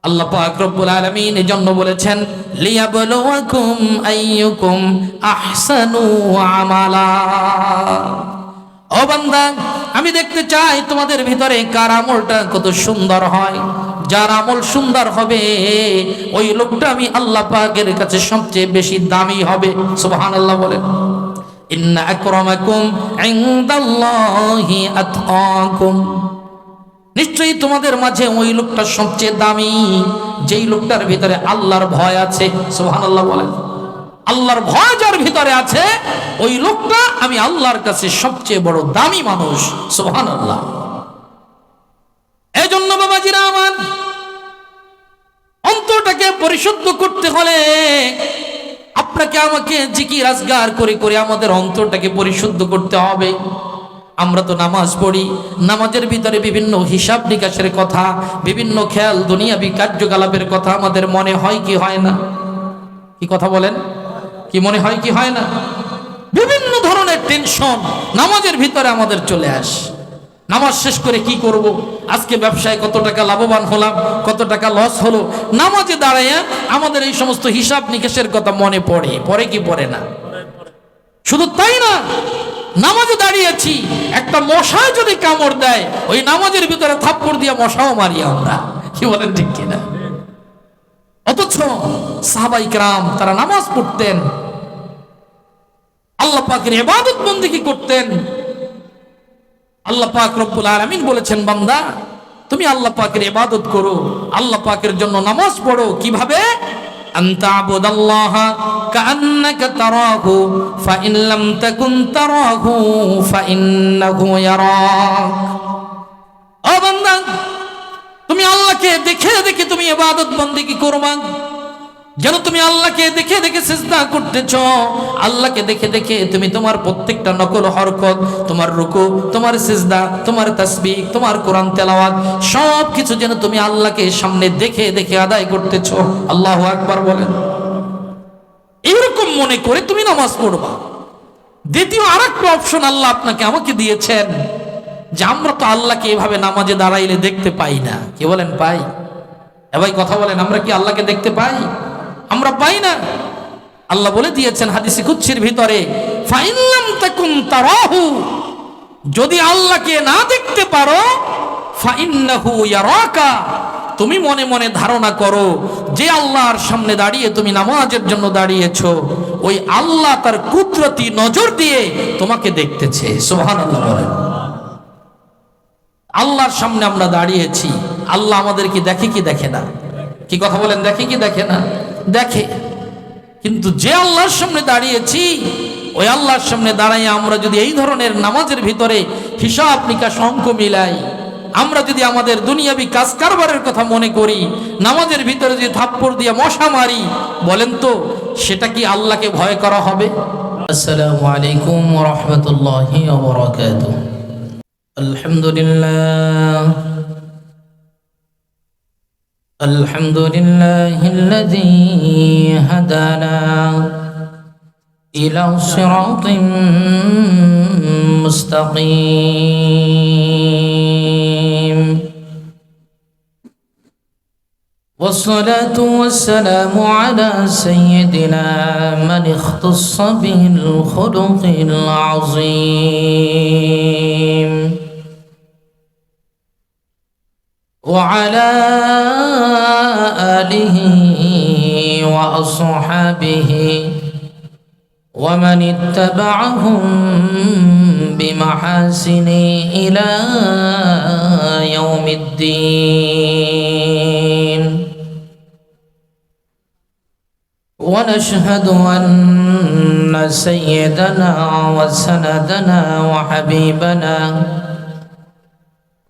আল্লাহ পাক রব্বুল আলামিন এজন্য বলেছেন লিয়াবলুয়াকুম আইয়ুকুম আহসানু আমালা। ও বান্দা, আমি দেখতে চাই তোমাদের ভিতরে কার আমলটা কত সুন্দর হয়। যার আমল সুন্দর হবে ওই লোকটা আমি আল্লাহ পাকের কাছে সবচেয়ে বেশি দামি হবে। সুবহানাল্লাহ বলেন। ইন্না আকরামাকুম ইনদাল্লাহি আতকাকুম, নিশ্চয়ই তোমাদের মাঝে ওই লোকটা সবচেয়ে দামি যেই লোকটার ভিতরে আল্লাহর ভয় আছে। সুবহানাল্লাহ বলেন। আল্লাহর ভয় যার ভিতরে আছে ওই লোকটা আমি আল্লাহর কাছে সবচেয়ে বড় দামি মানুষ। সুবহানাল্লাহ। এই জন্য বাবাজিরা আমার, অন্তরটাকে পরিশুদ্ধ করতে হলে আপনাকে আমাকে জিকির আজগার করে করে আমাদের অন্তরটাকে পরিশুদ্ধ করতে হবে। আমরা তো নামাজ পড়ি, নামাজের ভিতরে বিভিন্ন হিসাব নিকাশের কথা, বিভিন্ন খেয়াল দুনিয়াবি কার্যকলাপের কথা আমাদের মনে হয় কি হয় না? কি কথা বলেন? কি মনে হয় কি হয় না? বিভিন্ন ধরনের টেনশন নামাজের ভিতরে আমাদের চলে আসে। নামাজ শেষ করে কি করব, আজকে ব্যবসায় কত টাকা লাভবান হলাম, কত টাকা লস হলো, নামাজে দাঁড়াইয়া আমাদের এই সমস্ত হিসাব নিকাশের কথা মনে পড়ে। পড়ে কি পড়ে না? শুধু তাই না, নামাজে দাঁড়িয়েছি, একটা মশা যদি কামড় দেয় ওই নামাজের ভিতরে থাপ্পড় দিয়ে মশাও মারি আমরা। কি বলেন ঠিক কিনা? অথচ সাহাবায়ে কেরাম তারা নামাজ পড়তেন, আল্লাহ পাকের ইবাদত বন্দেগী করতেন। আল্লাহ পাক রব্বুল আলামিন বলেছেন, বান্দা তুমি আল্লাহ পাকের ইবাদত করো, আল্লাহ পাকের জন্য নামাজ পড়ো। কিভাবে? আনতা'বুদাল্লাহা কাআন্নাকা তারাহু ফাইন লাম তাকুন তারাহু ফাইন্নাহু ইয়ারাক। ও বান্দা, তুমি আল্লাহকে দেখে দেখে তুমি ইবাদত বন্দেগী করবা, যেন তুমি আল্লাহকে দেখে দেখে সিজদা করতেছ। আল্লাহকে দেখে দেখে তুমি তোমার প্রত্যেকটা নকল হরকত, তোমার রুকু, তোমার সিজদা, তোমার তাসবিহ, তোমার কোরআন তেলাওয়াত সব কিছু যেন তুমি আল্লাহকে সামনে দেখে দেখে আদায় করতেছ। আল্লাহু আকবার বলেন। এরকম মনে করে তুমি নামাজ পড়বা। দ্বিতীয় আরেকটা অপশন আল্লাহ আপনাকে আমাকে দিয়েছেন, যে আমরা তো আল্লাহকে এভাবে নামাজে দাঁড়াইলে দেখতে পাই না। কি বলেন? পাই? ভাই কথা বলেন, আমরা কি আল্লাহকে দেখতে পাই? আমরা পাই না। আল্লাহ বলে দিয়েছেন হাদিসে কুদসির ভিতরে, ফাইন লাম তাকুন তারাহু, যদি আল্লাহকে না দেখতে পারো, ফাইন্নাহু ইয়ারাকা, তুমি মনে মনে ধারণা করো যে আল্লাহর সামনে দাঁড়িয়ে তুমি নামাজের জন্য দাঁড়িয়েছো, ওই আল্লাহ তার কুদরতি নজর দিয়ে তোমাকে দেখতেছে। সুবহানাল্লাহ বলেন। আল্লাহর সামনে আমরা দাঁড়িয়েছি, আল্লাহ আমাদেরকে দেখে কি দেখে না? কি কথা বলেন? দেখে কি দেখে না? দেখে। কিন্তু যে আল্লাহর সামনে দাঁড়িয়েছি ওই আল্লাহর সামনে দাঁড়াইয়া আমরা যদি এই ধরনের নামাজের ভিতরে হিসাব নিকাশ অঙ্ক মিলাই, আমরা যদি আমাদের দুনিয়াবি কাজ কারবারের কথা মনে করি, নামাজের ভিতরে যদি থাপ্পড় দিয়ে মশা মারি, বলেন তো সেটা কি আল্লাহকে ভয় করা হবে? আসসালামু আলাইকুম ওয়া রাহমাতুল্লাহি ওয়া বারাকাতুহু। আলহামদুলিল্লাহ আলহামদুলিল্লাহিল্লাযী হাদানা ইলা সিরাতিন মুস্তাকিম والصلاة والسلام على سيدنا من اختص به الخلق العظيم وعلى آله وأصحابه ومن اتبعهم بمحاسن إلى يوم الدين. ونشهد أن سيدنا وسندنا وحبيبنا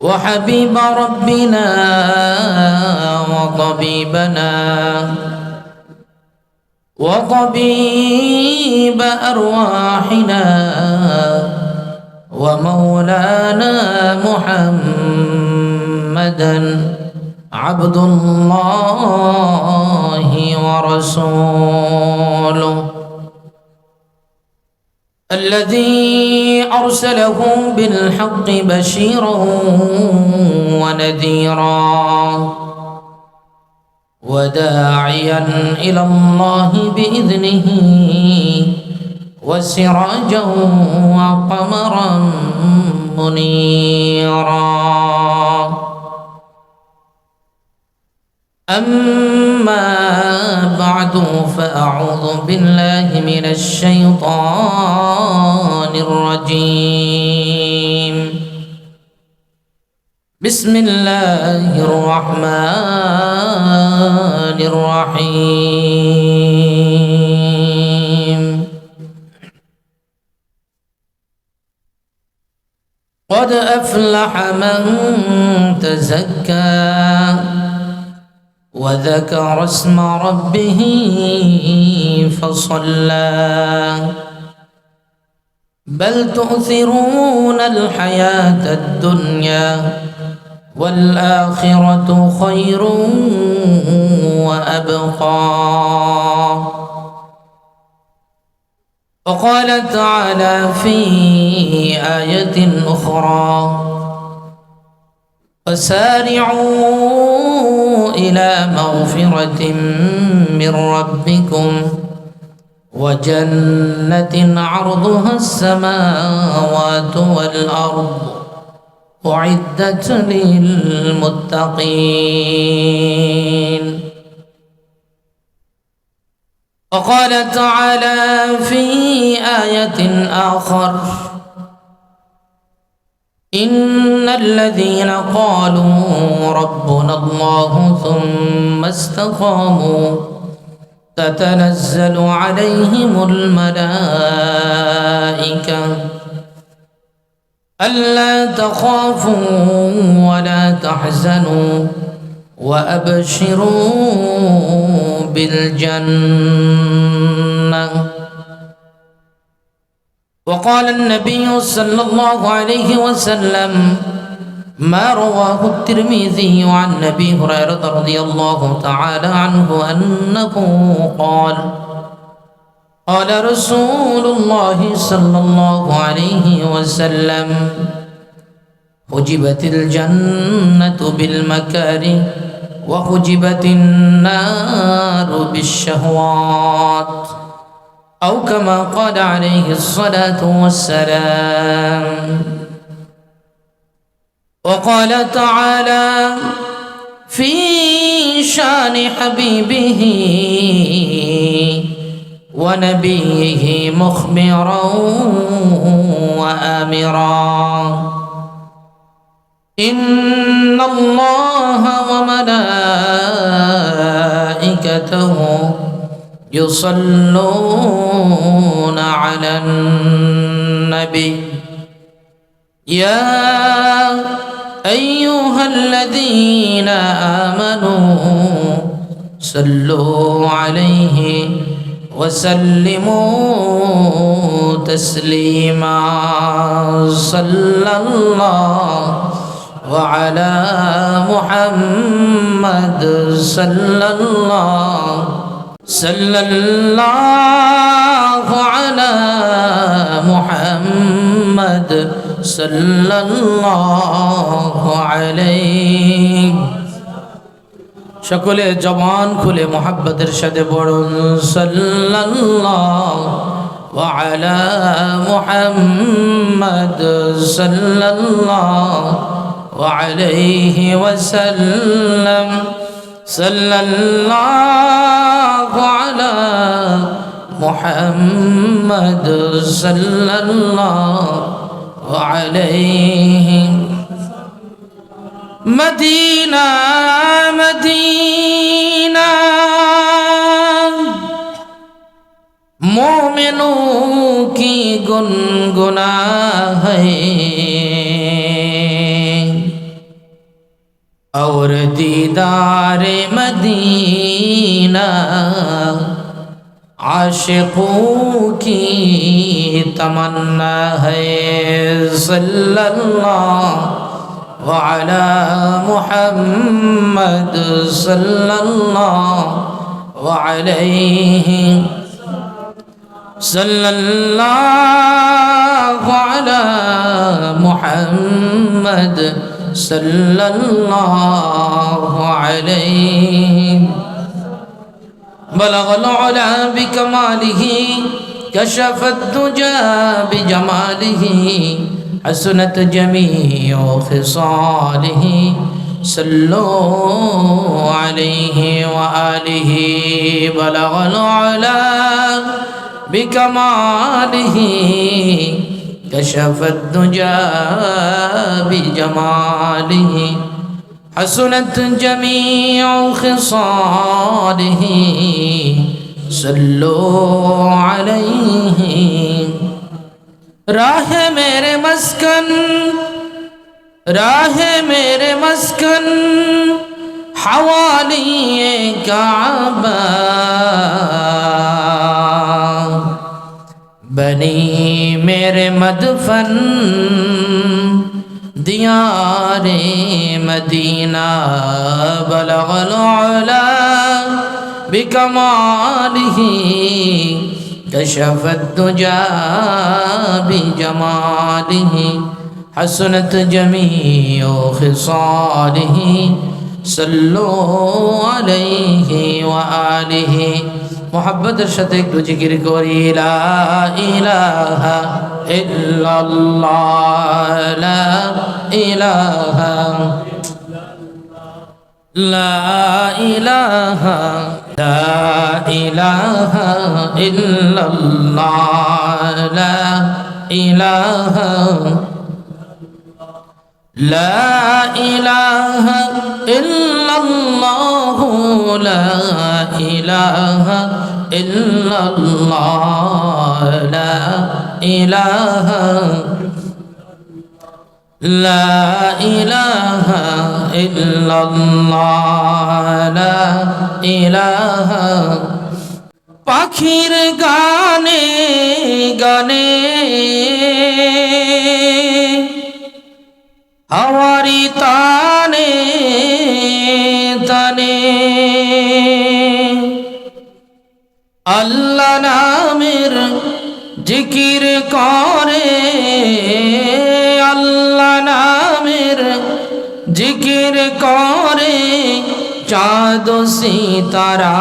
وحبيب ربنا وطبيبنا وطبيب أرواحنا ومولانا محمدا عبد الله ورسوله الذي أرسله بالحق بشيرا ونذيرا وداعيا إلى الله بإذنه وسراجا وقمرا منيرا. أما بعد فأعوذ بالله من الشيطان الرجيم. بسم الله الرحمن الرحيم. قد أفلح من تزكى وذكر اسم ربه فصلى بل تؤثرون الحياة الدنيا والآخرة خير وأبقى. وقال تعالى في آية أخرى وسارعوا إلى مغفرة من ربكم وجنة عرضها السماوات والأرض أعدت للمتقين. وقال تعالى في آية آخر إن الذين قالوا ربنا الله ثم استقاموا تتنزل عليهم الملائكة ألا تخافوا ولا تحزنوا وأبشروا بالجنة. وقال النبي صلى الله عليه وسلم ما رواه الترمذي عن أبي هريرة رضي الله تعالى عنه أنه قال قال رسول الله صلى الله عليه وسلم حجبت الجنة بالمكاره وحجبت النار بالشهوات أو كما قال عليه الصلاة والسلام. وقال تعالى في شان حبيبه ونبيه مخبرا وآمرا إن الله وملائكته يصلون على النبي يا أيها الذين آمنوا صلوا عليه وسلموا تسليما. صلى الله وعلى محمد صلى الله على محمد صلى الله عليه. সকলে জবান খুলে মুহাব্বতের সাথে পড়ুন সাল্লাল্লাহু আলা মুহাম্মদ সাল্লাল্লাহু আলাইহি ওয়াসাল্লাম সাল্লাল্লাহু আলা মুহাম্মদ সাল্লাল্লাহু আলাইহি। मदीना मदीना मोमिनों की गुनगुना है और दीदार मदीना आशिकों की तमन्ना है। सल्लल्लाहु अला मुहम्मद सल्लल्लाहु अलैहि सल्लल्लाहु अला मुहम्मद सल्लल्लाहु अलैहि بلغ العلا بكماله كشف الدجى بجماله حسنت جميع خصاله صلوا عليه وآله بلغ العلا بكماله كشف الدجى بجماله حسنت جميع خصاله صلوا عليه راہ میرے مسکن راہ میرے مسکن حوالی کعبہ بنی میرے مدفن دیار مدینہ بلغ العلا بکمالہ كشف الدجى بجماله حسنت جميع خصاله صلوا عليه وآله محبت الشتك تجكر كوري لا إله إلا الله لا إله لا إله لا إله إلا الله لا إله لا إله إلا الله لا إله إلا الله لا إله لا إله إلا الله لا إله পাখির গানে গানে হাওয়ারি তানে তানে আল্লাহ নামের জিকির করে আল্লাহ নামের জিকির করে চাঁদ সিতারা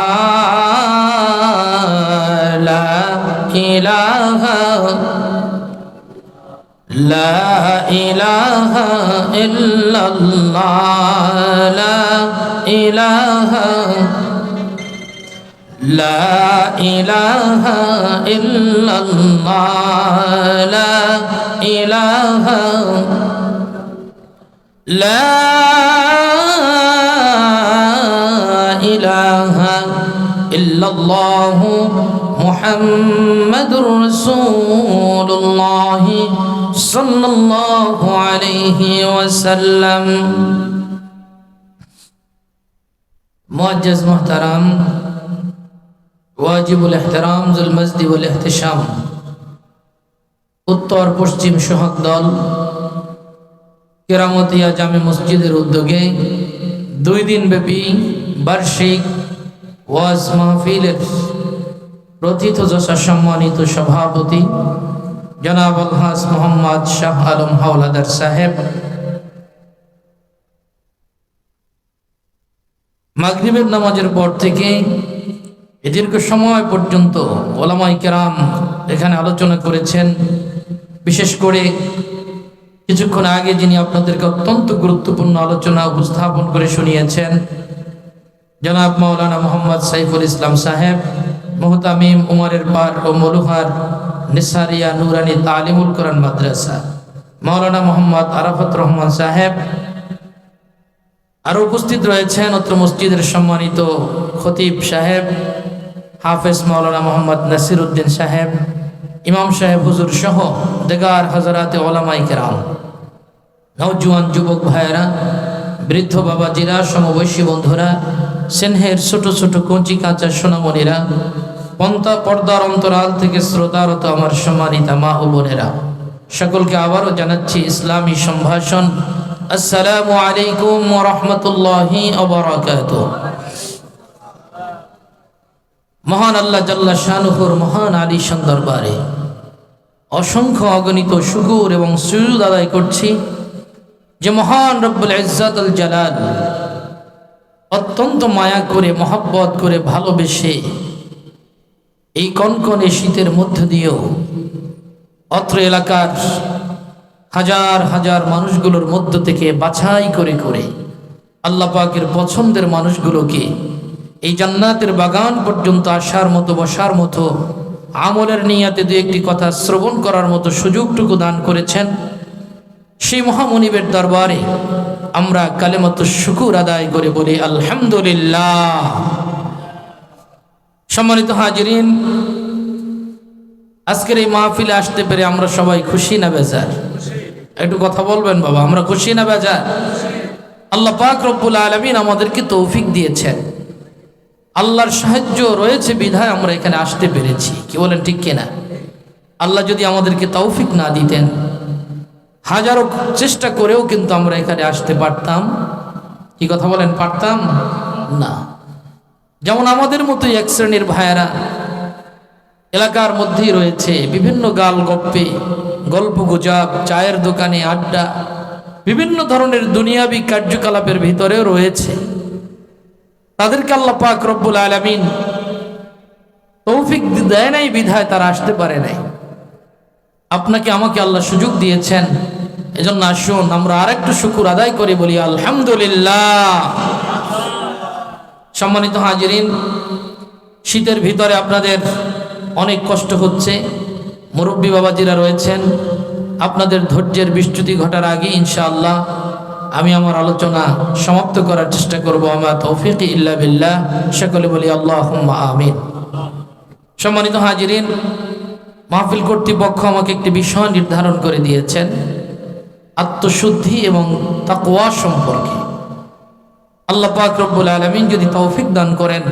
লা ইলাহা লা ইলাহা ইল্লাল্লাহ লা ইলাহা لا إله إلا الله لا إله لا إله إلا الله محمد رسول الله صلى الله عليه وسلم معزز محترم ওয়াজিবুল ইহতিরাম জুল মজদি ওয়াল ইহতিশাম উত্তর পশ্চিম সোহাগ দল কেরামতিয়া জামে মসজিদের উদ্যোগে 2 দিন ব্যাপী বার্ষিক ওয়াজ মাহফিলের প্রথিতযশা সম্মানিত সভাপতি জনাব আলহাজ মোহাম্মদ শাহ আলম হাওলাদার সাহেব মাগরিবের নামাজের পর থেকে দীর্ঘ সময় পর্যন্ত ওলামায়ে কেরাম এখানে আলোচনা করেছেন। বিশেষ করে কিছুক্ষণ আগে যিনি আপনাদেরকে অত্যন্ত গুরুত্বপূর্ণ আলোচনা উপস্থাপন করে শুনিয়েছেন জনাব মাওলানা মোহাম্মদ সাইফুল ইসলাম সাহেব, মুহতামিম উমরের পার ও মলুহার নিসারিয়া নুরানি তালিমুল কোরআন মাদ্রাসা, মাওলানা মোহাম্মদ আরাফাত রহমান সাহেব। আর উপস্থিত রয়েছেন অত্র মসজিদের সম্মানিত খতিব সাহেব হাফেজ মাওলানা মোহাম্মদ নাসির উদ্দিন সাহেব, ইমাম সাহেব হুজুর সহ দেগার হাজারাতে ওলামায়ে কেরাম, নওজোয়ান যুবক ভাইয়েরা, বৃদ্ধ বাবাজিরা, সমবয়সী বন্ধুরা, স্নেহের ছোট ছোট কচি কাঁচা সোনামণিরা, পর্দার অন্তরাল থেকে শ্রোতারত আমার সম্মানিতা মা ও বোনেরা, সকলকে আবারও জানাচ্ছি ইসলামী সম্ভাষণ আসসালামু আলাইকুম ওয়া রাহমাতুল্লাহি ওয়া বারাকাতুহু। মহান আল্লাহ জাল্লা শানুহুর মহান আলিশান দরবারে অসংখ্য অগণিত শুকর এবং সুজুদ আদায় করছি যে মহান রব্বুল ইজ্জাত আল জালাল অত্যন্ত মায়া করে মহব্বত করে ভালোবেসে এই কনকনে শীতের মধ্য দিয়েও অত্র এলাকার হাজার হাজার মানুষগুলোর মধ্য থেকে বাছাই করে করে আল্লাহ পাকের পছন্দের মানুষগুলোকে এই জান্নাতের বাগান পর্যন্ত আসার মতো, বসার মতো, আমলের নিয়াতে দু একটি কথা শ্রবণ করার মতো সুযোগটুকু দান করেছেন। সেই মহামনিবের দরবারে আমরা কালেমাত শুকুর আদায় করে বলি আলহামদুলিল্লাহ। সম্মানিত হাজিরিন, আজকের এই মাহফিলে আসতে পেরে আমরা সবাই খুশি না বেজার? একটু কথা বলবেন বাবা, আমরা খুশি না বেজার? আল্লাহ পাক রব্বুল আলামিন আমাদেরকে তৌফিক দিয়েছেন, আল্লাহর সাহায্য রয়েছে বিধায় আমরা এখানে আসতে পেরেছি। কি বলেন, ঠিক কিনা? আল্লাহ যদি আমাদেরকে তৌফিক না দিতেন, হাজারো চেষ্টা করেও কিন্তু আমরা এখানে আসতে পারতাম? কি কথা বলেন, পারতাম না। যেমন আমাদের মতো এক শ্রেণীর ভাইয়েরা এলাকার মধ্যেই রয়েছে, বিভিন্ন গাল গপ্পে, গল্প গুজব, চায়ের দোকানে আড্ডা, বিভিন্ন ধরনের দুনিয়াবি কার্যকলাপের ভিতরেও রয়েছে। তাদেরকে আল্লাহ পাক রব্বুল আলামিন তৌফিক দেয় নাই বিধায় তারা আসতে পারে নাই। আপনাকে আমাকে আল্লাহ সুযোগ দিয়েছেন, এজন্য আসুন আমরা আরেকটু শুকর আদায় করে বলি আলহামদুলিল্লাহ। সম্মানিত হাজিরিন, শীতের ভিতরে আপনাদের অনেক কষ্ট হচ্ছে, মুরব্বী বাবাজিরা রয়েছেন, আপনাদের ধৈর্যের বিচ্যুতি ঘটার আগে ইনশাআল্লাহ আমি আমার আলোচনা সমাপ্ত করার চেষ্টা করব। আমার তৌফিক ইল্লা বিল্লাহ, সকলে বলি আল্লাহুম্মা আমিন। সম্মানিত হাজিরিন, মাহফিল কর্তৃপক্ষ আমাকে একটি বিষয় নির্ধারণ করে দিয়েছেন আত্মশুদ্ধি এবং তাকওয়া সম্পর্কে। আল্লাহ পাক রব্বুল আলামিন যদি তৌফিক দান করেন,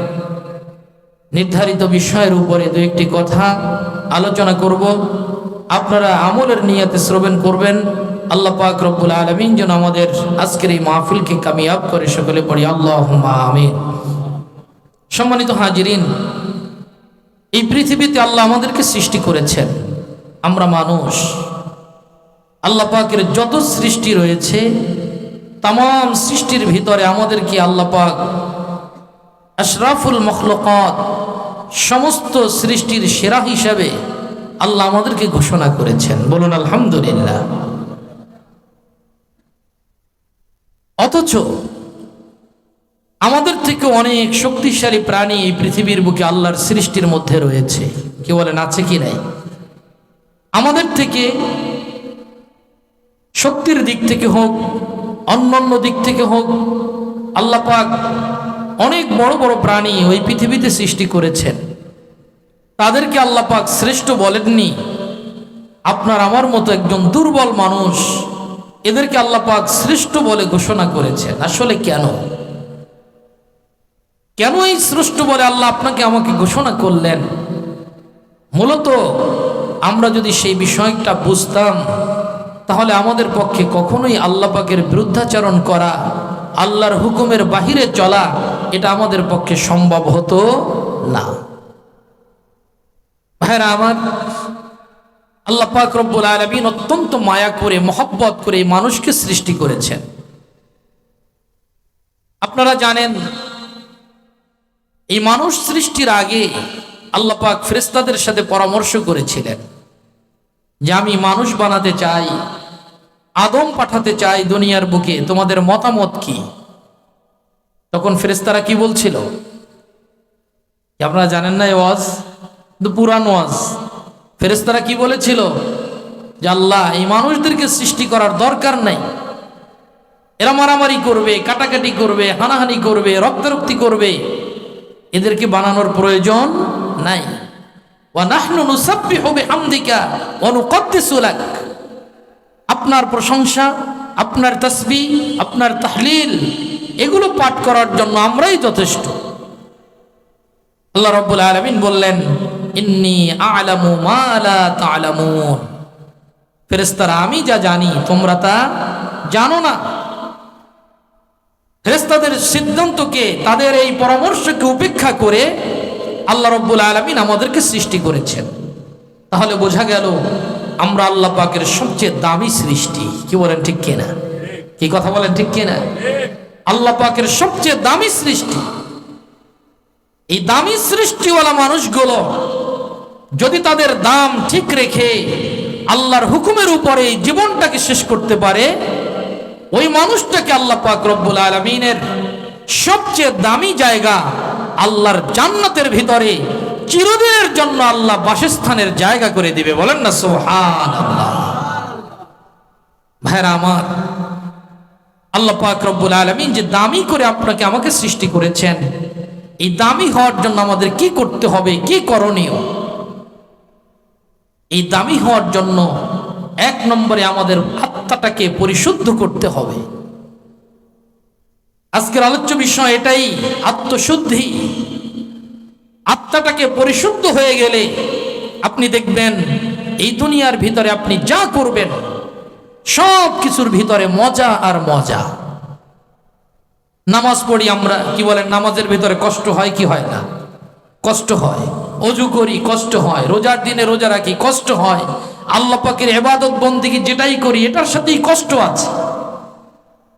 নির্ধারিত বিষয়ের উপরে দু একটি কথা আলোচনা করব। আপনারা আমলের নিয়াতে শ্রবণ করবেন। আল্লাহ পাক রব্বুল আলামিন যেন আমাদের আজকের এই মাহফিলকে কামিয়াব করে, সকলে পড়ি আল্লাহুম্মা আমিন। সম্মানিত হাজিরিন, এই পৃথিবীতে আল্লাহ আমাদেরকে সৃষ্টি করেছেন, আমরা মানুষ। আল্লাহ পাকের যত সৃষ্টি রয়েছে, তামাম সৃষ্টির ভিতরে আমাদেরকে আল্লাহ পাক আশরাফুল মখলুকাত, সমস্ত সৃষ্টির সেরা হিসাবে আল্লাহ আমাদেরকে ঘোষণা করেছেন। বলুন আলহামদুলিল্লাহ। অথচ আমাদের থেকে অনেক শক্তিশালী প্রাণী এই পৃথিবীর বুকে আল্লাহর সৃষ্টির মধ্যে রয়েছে। কি বলেন, আছে কি নাই? আমাদের থেকে শক্তির দিক থেকে হোক, অন্যান্য দিক থেকে হোক, আল্লাহ পাক অনেক বড় বড় প্রাণী ওই পৃথিবীতে সৃষ্টি করেছেন। তাদেরকে আল্লাহ পাক শ্রেষ্ঠ বলেননি। আপনার আমার মতো একজন দুর্বল মানুষ, এদেরকে আল্লাহ পাক শ্রেষ্ঠ বলে ঘোষণা করেছেন। আসলে কেন এই শ্রেষ্ঠ বলে আল্লাহ আপনাকে আমাকে ঘোষণা করলেন? মূলত আমরা যদি সেই বিষয়টা বুঝতাম, তাহলে আমাদের পক্ষে কখনোই আল্লাহ পাকের বিরুদ্ধাচরণ করা, আল্লাহর হুকুমের বাহিরে চলা, এটা আমাদের পক্ষে সম্ভব হতো না। ভাইরা আমার, আল্লাহ পাক রব্বুল আলামিন অত্যন্ত মায়া করে, মহব্বত করে এই মানুষকে সৃষ্টি করেছেন। আপনারা জানেন, এই মানুষ সৃষ্টির আগে আল্লাহ পাক ফেরেশতাদের সাথে পরামর্শ করেছিলেন যে আমি মানুষ বানাতে চাই, আদম পাঠাতে চাই দুনিয়ার বুকে, তোমাদের মতামত কি? তখন ফেরেশতারা কি বলছিল? আপনারা জানেন না? এই ওয়াজ কিন্তু পুরান ওয়াজ। ফেরেশতারা কি বলেছিল? যে আল্লাহ, এই মানুষদেরকে সৃষ্টি করার দরকার নাই, এরা মারামারি করবে, কাটাকাটি করবে, হানাহানি করবে, রক্তারক্তি করবে, এদেরকে বানানোর প্রয়োজন নাই। ওয়া নাহনু নুসাব্বিহু বিহামদিকা ওয়া নুকদ্দিসু লাক, আপনার প্রশংসা, আপনার তাসবিহ, আপনার তাহলিল, এগুলো পাঠ করার জন্য আমরাই যথেষ্ট। আল্লাহ রাব্বুল আলামিন বললেন, ইন্নী আ'লামু মা লা তা'লামুন, ফেরেশতারা আমি যা জানি তোমরা তা জানো না। ফেরেশতাদের সিদ্ধান্তকে, তাদের এই পরামর্শকে উপেক্ষা করে আল্লাহ রাব্বুল আলামিন আমাদেরকে সৃষ্টি করেছেন। তাহলে বোঝা গেল আমরা আল্লাহ পাকের সবচেয়ে দামি সৃষ্টি। কি বলেন, ঠিক কিনা? কি কথা বলেন, ঠিক কিনা? আল্লাহ পাকের সবচেয়ে দামি সৃষ্টি। এই দামি সৃষ্টিওয়ালা মানুষগুলো যদি তাদের দাম ঠিক রেখে আল্লাহর হুকুমের উপরে জীবনটাকে শেষ করতে পারে, ওই মানুষটাকে আল্লাহ পাক রব্বুল আলামিনের সবচেয়ে দামি জায়গা আল্লাহর জান্নাতের ভিতরে চিরদিনের জন্য আল্লাহ বাসস্থানের জায়গা করে দিবে। বলেন না সুবহানাল্লাহ। ভাইরা আমার, আল্লাহ পাক রব্বুল আলামিন যে দামি করে আপনাকে আমাকে সৃষ্টি করেছেন, এই দামি হওয়ার জন্য আমাদের কি করতে হবে, কি করণীয়? এই দামি হওয়ার জন্য এক নম্বরে আমাদের আত্মাটাকে পরিশুদ্ধ করতে হবে। আজকের আলোচ্য বিষয় এটাই, আত্মশুদ্ধি। আত্মাটাকে পরিশুদ্ধ হয়ে গেলে আপনি দেখবেন এই দুনিয়ার ভিতরে আপনি যা করবেন সব কিছুর ভিতরে মজা আর মজা। নামাজ পড়ি আমরা, কি বলেন, নামাজের ভিতরে কষ্ট হয় কি হয় না? কষ্ট হয়। অজু করি কষ্ট হয়, রোজার দিনে রোজা রাখি কষ্ট হয়, আল্লাহ পাকের ইবাদত বন্দেগী যেটাই করি এটার সাথেই কষ্ট আছে।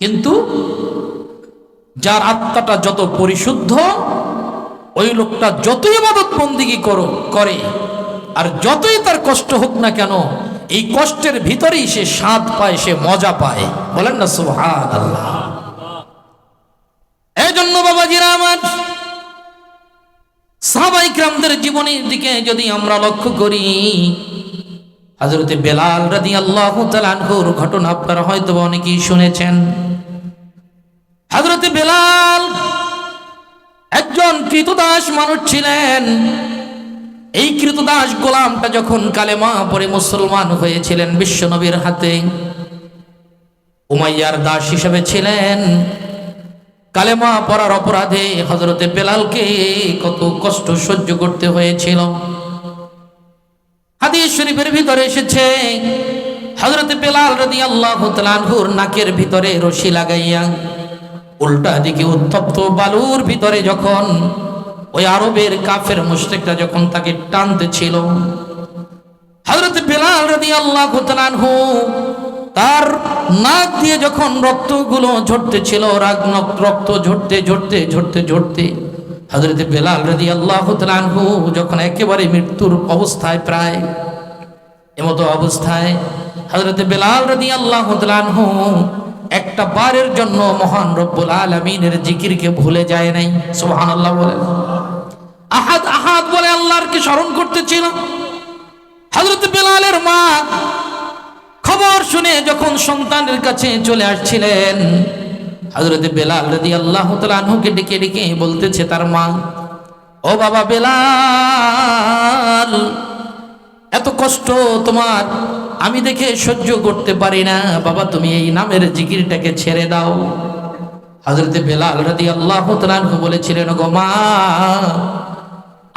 কিন্তু যার আত্মাটা যত পরিশুদ্ধ, ওই লোকটা যতই ইবাদত বন্দেগী করে আর যতই তার কষ্ট হোক না কেন, এই কষ্টের ভিতরেই সে স্বাদ পায়, সে মজা পায়। বলেন না সুবহানাল্লাহ। এই জন্য বাবাজিরা আমার, সাহাবায়ে কিরামদের জীবনের দিকে যদি আমরা লক্ষ্য করি, হযরত বেলাল রাদিয়াল্লাহু তাআলা আনহুর ঘটনা আপনারা হয়তো অনেকেই শুনেছেন। হযরত বেলাল একজন কৃতদাস মানুষ ছিলেন। এই কৃতদাস গোলামটা যখন কালেমা পড়ে মুসলমান হয়েছিলেন বিশ্ব নবীর হাতে, উমাইয়ার দাস হিসেবে ছিলেন। কালেমা পড়ার অপরাধে হযরতে বেলালকে কত কষ্ট সহ্য করতে হয়েছিল। হাদিস শরীফের ভিতরে এসেছে, হযরতে বেলাল রাদিয়াল্লাহু তাআলা আনহুর নাকের ভিতরে রশি লাগাইয়া উল্টা দিকে উত্তপ্ত বালুর ভিতরে যখন ওই আরবের কাফের মুশরিকরা যখন তাকে টানতে ছিল, হযরত বেলাল রাদিয়াল্লাহু তাআলা আনহু তার নাক দিয়ে যখন রক্তগুলো ঝরতে ছিল, রক্ত ঝরতে ঝরতে ঝরতে ঝরতে হযরত বেলাল রাদিয়াল্লাহু তাআলা আনহু যখন একেবারে মৃত্যুর অবস্থায়, প্রায় এমতো অবস্থায়, হযরত বেলাল রাদিয়াল্লাহু তাআলা আনহু একটা বারের জন্য মহান রব্বুল আলামিনের জিকিরকে ভুলে যায় নাই। সুবহানাল্লাহ বলেন। আহাদ আহাদ বলে আল্লাহকে স্মরণ করতেছিল। হযরত বেলালের মা খবর শুনে যখন সন্তানের কাছে চলে আসছিলেন, হযরত বেলাল রাদিয়াল্লাহু তাআলা আনহুকে ডেকে ডেকে বলতেছে তার মা, ও বাবা বেলাল, এত কষ্ট তোমার আমি দেখে সহ্য করতে পারি না, বাবা তুমি এই নামের জিকিরটাকে ছেড়ে দাও। হযরত বেলাল রাদিয়াল্লাহু তাআলা আনহু বলেছিলেন, গো মা,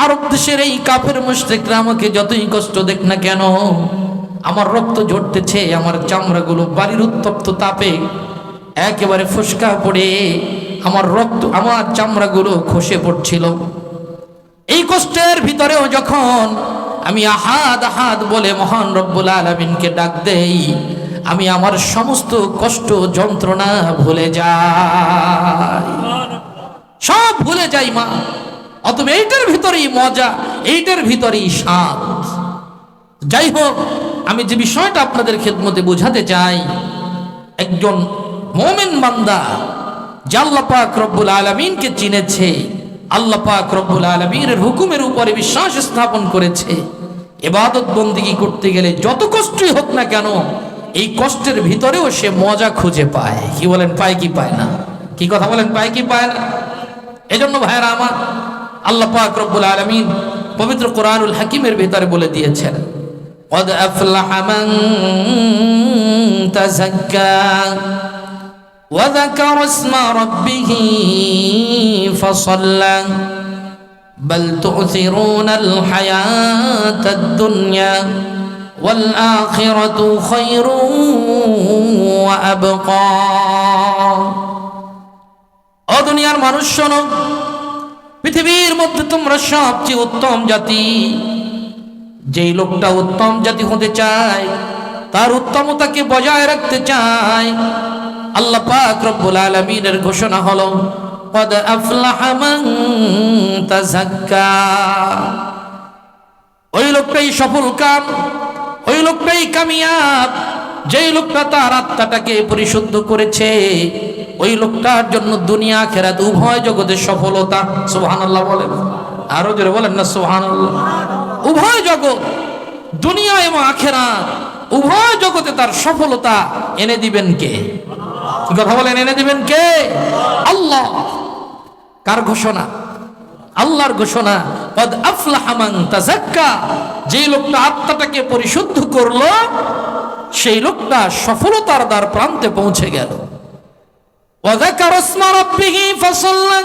আরব দেশের এই কাফের মুশরিকরা আমাকে যতই কষ্ট দেখ না কেন, আমার রক্ত ঝরতেছে, আমার চামড়াগুলো বাড়ির উত্তপ্ত তাপে একেবারে ফুসকা পড়ে আমার রক্ত, আমার চামড়াগুলো খসে পড়ছিল। এই কষ্টের ভিতরেও যখন আমি আহাদ আহাদ বলে মহান রব্বুল আলামিনকে ডাক দেই, আমি আমার সমস্ত কষ্ট যন্ত্রণা ভুলে যাই, সব ভুলে যাই মা। অতএব এইটার ভিতরেই মজা, এইটার ভিতরেই স্বাদ। যাই হোক, আমি যে বিষয়টা আপনাদের খেদমতে বোঝাতে চাই, একজন মুমিন বান্দা যে আল্লাহ পাক রব্বুল আলামিনকে চিনেছে, আল্লাহ পাক রব্বুল আলামিনের হুকুমের উপরে বিশ্বাস স্থাপন করেছে, ইবাদত বন্দেগী করতে গেলে যত কষ্টই হোক না কেন, এই কষ্টের ভিতরেও সে মজা খুঁজে পায়। কি বলেন, পায় কি পায় না? কি কথা বলেন, পায় কি পায় না? এজন্য ভাইরা আমার, আল্লাহ পাক রব্বুল আলামিন পবিত্র কোরআনুল হাকিমের ভিতরে বলে দিয়েছেন, قد أفلح من تزكى وذكر اسم ربه فصلى بل تؤثرون الحياة الدنيا والآخرة خير وأبقى। ও দুনিয়ার মানুষ শোনো, পৃথিবীর মধ্যে তোমরা সবচেয়ে উত্তম জাতি। যেই লোকটা উত্তম জাতি হতে চায়, তার উত্তমতাকে বজায় রাখতে চায়, আল্লাহ পাক রব্বুল আলামিনের ঘোষণা হলো, قد أفلح من تزكى। ওই লোকটাই সফল কাম, ওই লোকটাই কামিয়াব, যেই লোকটা তার আত্মাটাকে পরিশুদ্ধ করেছে। ওই লোকটার জন্য দুনিয়া আখিরাত উভয় জগতে সফলতা। সুবহানাল্লাহ বলেন, আরো জোরে বলেন না সুবহানাল্লাহ। উভয় জগৎ, দুনিয়া এবং আখিরাত, উভয় জগতে তার সফলতা এনে দিবেন কে? কি কথা বলেন, এনে দিবেন কে? আল্লাহ। কার ঘোষণা? আল্লাহর ঘোষণা। কদ আফলাহা মান তাযাক্কা, যে লোকটা আত্মাটাকে পরিশুদ্ধ করলো সেই লোকটা সফলতার দ্বার প্রান্তে পৌঁছে গেল। ওয়া যাকারা ইসমা রাব্বিহি ফাসাল্লা,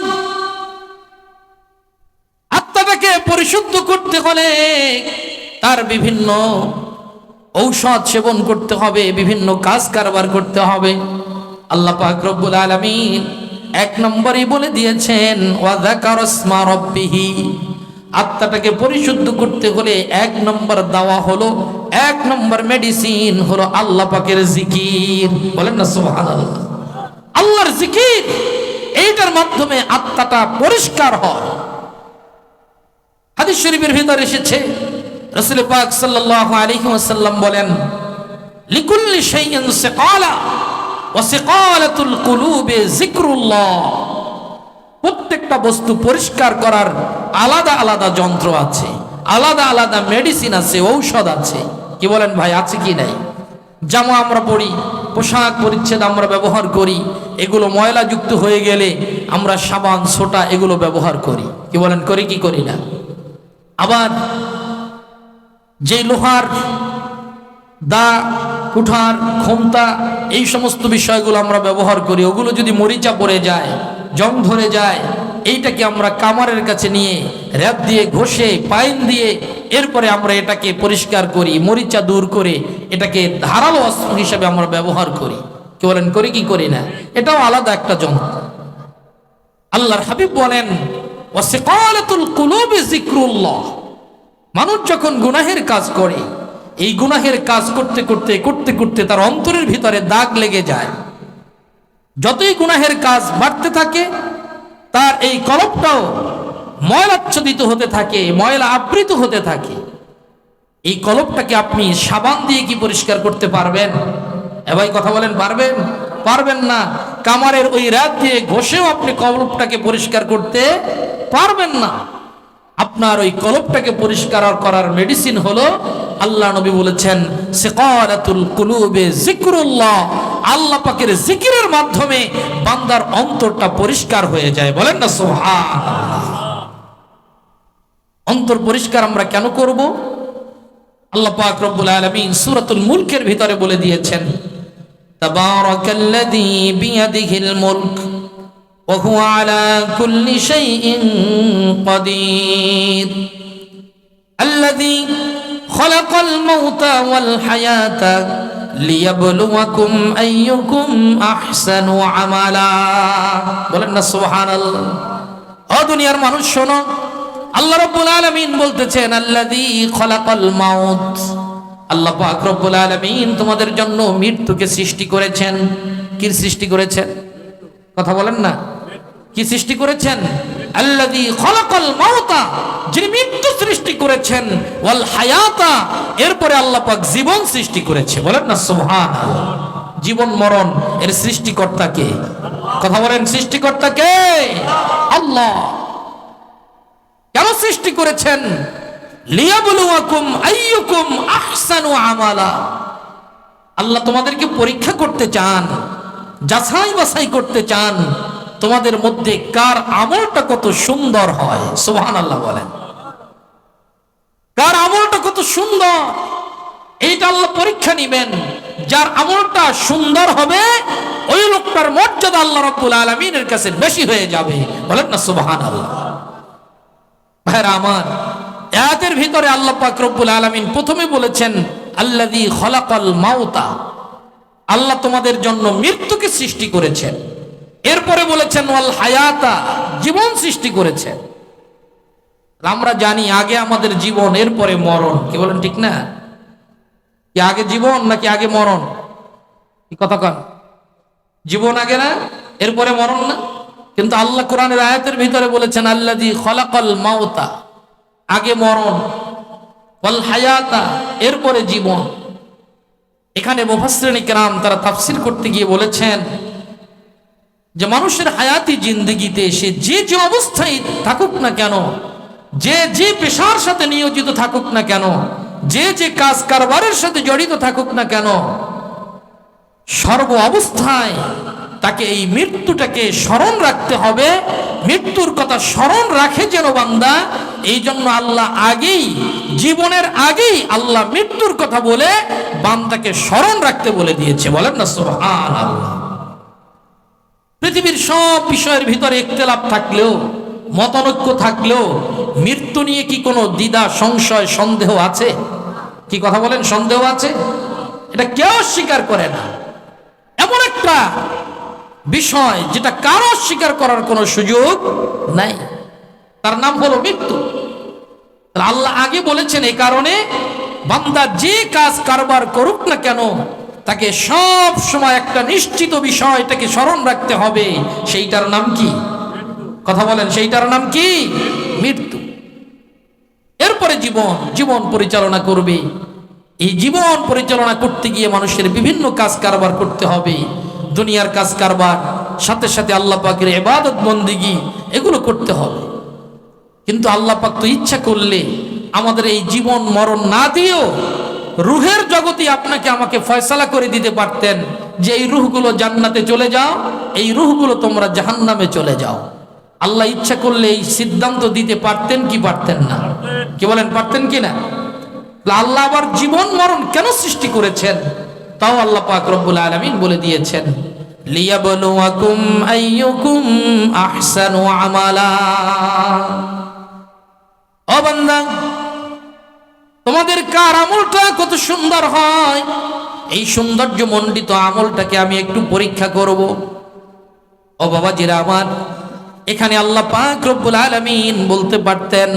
আত্মাটাকে পরিশুদ্ধ করতে হলে তার বিভিন্ন ঔষধ সেবন করতে হবে, বিভিন্ন কাজ কারবার করতে হবে। আল্লাহ পাক রব্বুল আলামিন এক নম্বরই বলে দিয়েছেন ওয়া যাকারা ইসমা রাব্বিহি, আত্মাটাকে পরিশুদ্ধ করতে হলে এক নম্বর দাওয়া হলো, এক নম্বর মেডিসিন হলো আল্লাহ পাকের জিকির। বলেন না সুবহানাল্লাহ। আল্লাহর জিকির, এইটার মাধ্যমে আত্মাটা পরিষ্কার হয়। হাদিস শরীফের ভিতরে এসেছে, রাসূল পাক সাল্লাল্লাহু আলাইহি ওয়াসাল্লাম বলেন, লিকুল্লি শাইইন সিকালা ওয়া সিকালাতুল কুলুবি যিকরুল্লাহ, প্রত্যেকটা বস্তু পরিষ্কার করার আলাদা আলাদা যন্ত্র আছে, আলাদা আলাদা মেডিসিন আছে, ঔষধ আছে। কি বলেন ভাই, আছে কি নাই? জামা আমরা পরি, পোশাক পরিচ্ছেদ আমরা ব্যবহার করি, এগুলো ময়লাযুক্ত হয়ে গেলে আমরা সাবান সোটা এগুলো ব্যবহার করি। কি বলেন, করি কি করি না? আবার যে লোহার দা, কুঠার, খোমতা, এই সমস্ত বিষয়গুলো আমরা ব্যবহার করি, ওগুলো যদি মরিচা পড়ে যায়, জং ধরে যায়, এইটাকে আমরা কামারের কাছে নিয়ে র‍্যাপ দিয়ে ঘষে পাইন দিয়ে এরপরে আমরা এটাকে পরিষ্কার করি, মরিচা দূর করে এটাকে ধারালো অস্ত্র হিসেবে আমরা ব্যবহার করি। কি বলেন, করি কি করি না? এটাও আলাদা একটা যন্ত্র। আল্লাহর হাবিব বলেন ওয়া সিকালাতুল কুলুবি যিকরুল্লাহ, মানুষ যখন গুনাহের কাজ করে, এই গুনাহের কাজ করতে করতে করতে করতে তার অন্তরের ভিতরে দাগ লেগে যায়। যতই গুনাহের কাজ বাড়তে থাকে তার এই কলবটাও ময়লাচ্ছাদিত হতে থাকে, ময়লা আবৃত হতে থাকে। এই কলবটাকে আপনি সাবান দিয়ে কি পরিষ্কার করতে পারবেন? ভাই কথা বলেন, পারবেন? পারবেন না। কামারের ওই রাত দিয়ে ঘষেও আপনি কলবটাকে পরিষ্কার করতে পারবেন না। আপনার ওই কলবটাকে পরিষ্কার করার মেডিসিন হলো, আল্লাহ নবী বলেছেন সিকালাতুল কুলুবি যিকরুল্লাহ, আল্লাহ পাকের জিকিরের মাধ্যমে বান্দার অন্তরটা পরিষ্কার হয়ে যায়। বলেন না সুবহানাল্লাহ। অন্তর পরিষ্কার আমরা কেন করব? আল্লাহ পাক রব্বুল আলামিন সূরাতুল মুলকের ভিতরে বলে দিয়েছেন, তাবারাকাল্লাযী বিয়াদিহিল মুলক ওয়া হুয়া আলা কুল্লি শাইইন কাদির, আল্লাযী খালাকাল মাউতা ওয়াল হায়াতা লিয়াবলুয়াকুম আইয়ুকুম আহসানু আমালা। বলেন না সুবহানাল্লাহ। ও দুনিয়ার মানুষ শোনো, আল্লাহ রাব্বুল আলামিন বলতেছেন আল্লাযী খালাকাল মাউত, আল্লাহ পাক রব্বুল আলামিন তোমাদের জন্য মৃত্যুকে সৃষ্টি করেছেন। কি সৃষ্টি করেছেন? কথা বলেন না, কি সৃষ্টি করেছেন? আল্লাযী খালাকাল মাউতা, যিনি মৃত্যু সৃষ্টি করেছেন, ওয়াল হায়াতা, এরপরে আল্লাহ পাক জীবন সৃষ্টি করেছে। বলেন না সুবহানাল্লাহ। জীবন মরণ এর সৃষ্টিকর্তা কে? কথা বলেন, সৃষ্টিকর্তা কে? আল্লাহ। কেন সৃষ্টি করেছেন? লিয়াবলুয়াকুম আইয়ুকুম আহসানু আমালা, আল্লাহ তোমাদেরকে পরীক্ষা করতে চান, যাচাই বাছাই করতে চান, তোমাদের মধ্যে কার আমলটা কত সুন্দর হয়। সুবহানাল্লাহ বলেন, কার আমলটা কত সুন্দর, এইটা আল্লাহ পরীক্ষা নিবেন। যার আমলটা সুন্দর হবে ওই লোকটার মর্যাদা আল্লাহ রাব্বুল আলামিনের কাছে বেশি হয়ে যাবে। বলেন না সুবহানাল্লাহ। ভাইরা আমার, আয়াতের ভিতরে আল্লাহ পাক রব্বুল আলামিন প্রথমে বলেছেন আল্লাযী খালাকাল মাউতা, আল্লাহ তোমাদের জন্য মৃত্যুকে সৃষ্টি করেছেন। এরপরে বলেছেন ওয়াল হায়াতা, জীবন সৃষ্টি করেছেন। আমরা জানি আগে আমাদের জীবন, এরপরে মরণ। কি বলেন, ঠিক না? কি আগে জীবন নাকি আগে মরণ? কি কথা কন? জীবন আগে না, এরপরে মরণ না? কিন্তু আল্লাহ কোরআনের আয়াতের ভিতরে বলেছেন আল্লাযী খালাকাল মাউতা, আগে মরণ। ওয়াল হায়াতা, এরপরে জীবন। এখানে মুফাসসিরিন কিরাম তারা তাফসীর করতে গিয়ে বলেছেন যে মানুষের হায়াতি জিন্দেগিতে সে যে যে অবস্থায় থাকুক না কেন, যে যে পেশার সাথে নিয়োজিত থাকুক না কেন, যে যে কাজ কারবারের সাথে জড়িত থাকুক না কেন, সর্ব অবস্থায় তাকে এই মৃত্যুটাকে স্মরণ রাখতে হবে। মৃত্যুর কথা স্মরণ রাখে যেন বান্দা, এই জন্য আল্লাহ আগেই, জীবনের আগেই আল্লাহ মৃত্যুর কথা বলে বান্দাকে স্মরণ রাখতে বলে দিয়েছে। বলেন না সুবহানাল্লাহ। পৃথিবীর সব বিষয়ের ভিতরে ইখতিলাফ থাকলেও, মতানৈক্য থাকলেও, মৃত্যু নিয়ে কি কোনো দ্বিধা, সংশয়, সন্দেহ আছে? কি কথা বলেন, সন্দেহ আছে? এটা কেউ স্বীকার করে না। এমন একটা বিষয় যেটা কারো স্বীকার করার কোনো সুযোগ নাই, তার নাম হলো মৃত্যু। আল্লাহ আগে বলেছেন এই কারণে বান্দা যে কাজ কারবার করুক না কেন তাকে সব সময় একটা নিশ্চিত বিষয় এটাকে স্মরণ রাখতে হবে, সেইটার নাম কি? কথা বলেন, সেইটার নাম কি? মৃত্যু। এরপরে জীবন, জীবন পরিচালনা করবে। এই জীবন পরিচালনা করতে গিয়ে মানুষের বিভিন্ন কাজ কারবার করতে হবে। দুনিয়ার কাজ কারবার সাথে সাথে আল্লাহ পাকের ইবাদত বন্দেগী এগুলো করতে হবে। কিন্তু আল্লাহ পাক তো ইচ্ছা করলে আমাদের এই জীবন মরণ না দিয়েও রুহের জগতে আপনাকে আমাকে ফয়সালা করে দিতে পারতেন যে এই রুহগুলো জান্নাতে চলে যাও, এই রুহগুলো তোমরা জাহান্নামে চলে যাও। আল্লাহ ইচ্ছা করলে এই সিদ্ধান্ত দিতে পারতেন কি পারতেন না? কি বলেন, পারতেন কি না? আল্লাহ আবার জীবন মরণ কেন সৃষ্টি করেছেন তাও আল্লাহ পাক রব্বুল আলামিন বলে দিয়েছেন, লিয়াবলুয়াকুম আইয়ুকুম আহসানু আমালা। ও বান্দা, তোমাদের কার আমলটা কত সুন্দর হয়, এই সৌন্দর্য মণ্ডিত আমলটাকে আমি একটু পরীক্ষা করব। ও বাবাজিরা আমার, এখানে আল্লাহ পাক রব্বুল আলামিন বলতে পারতেন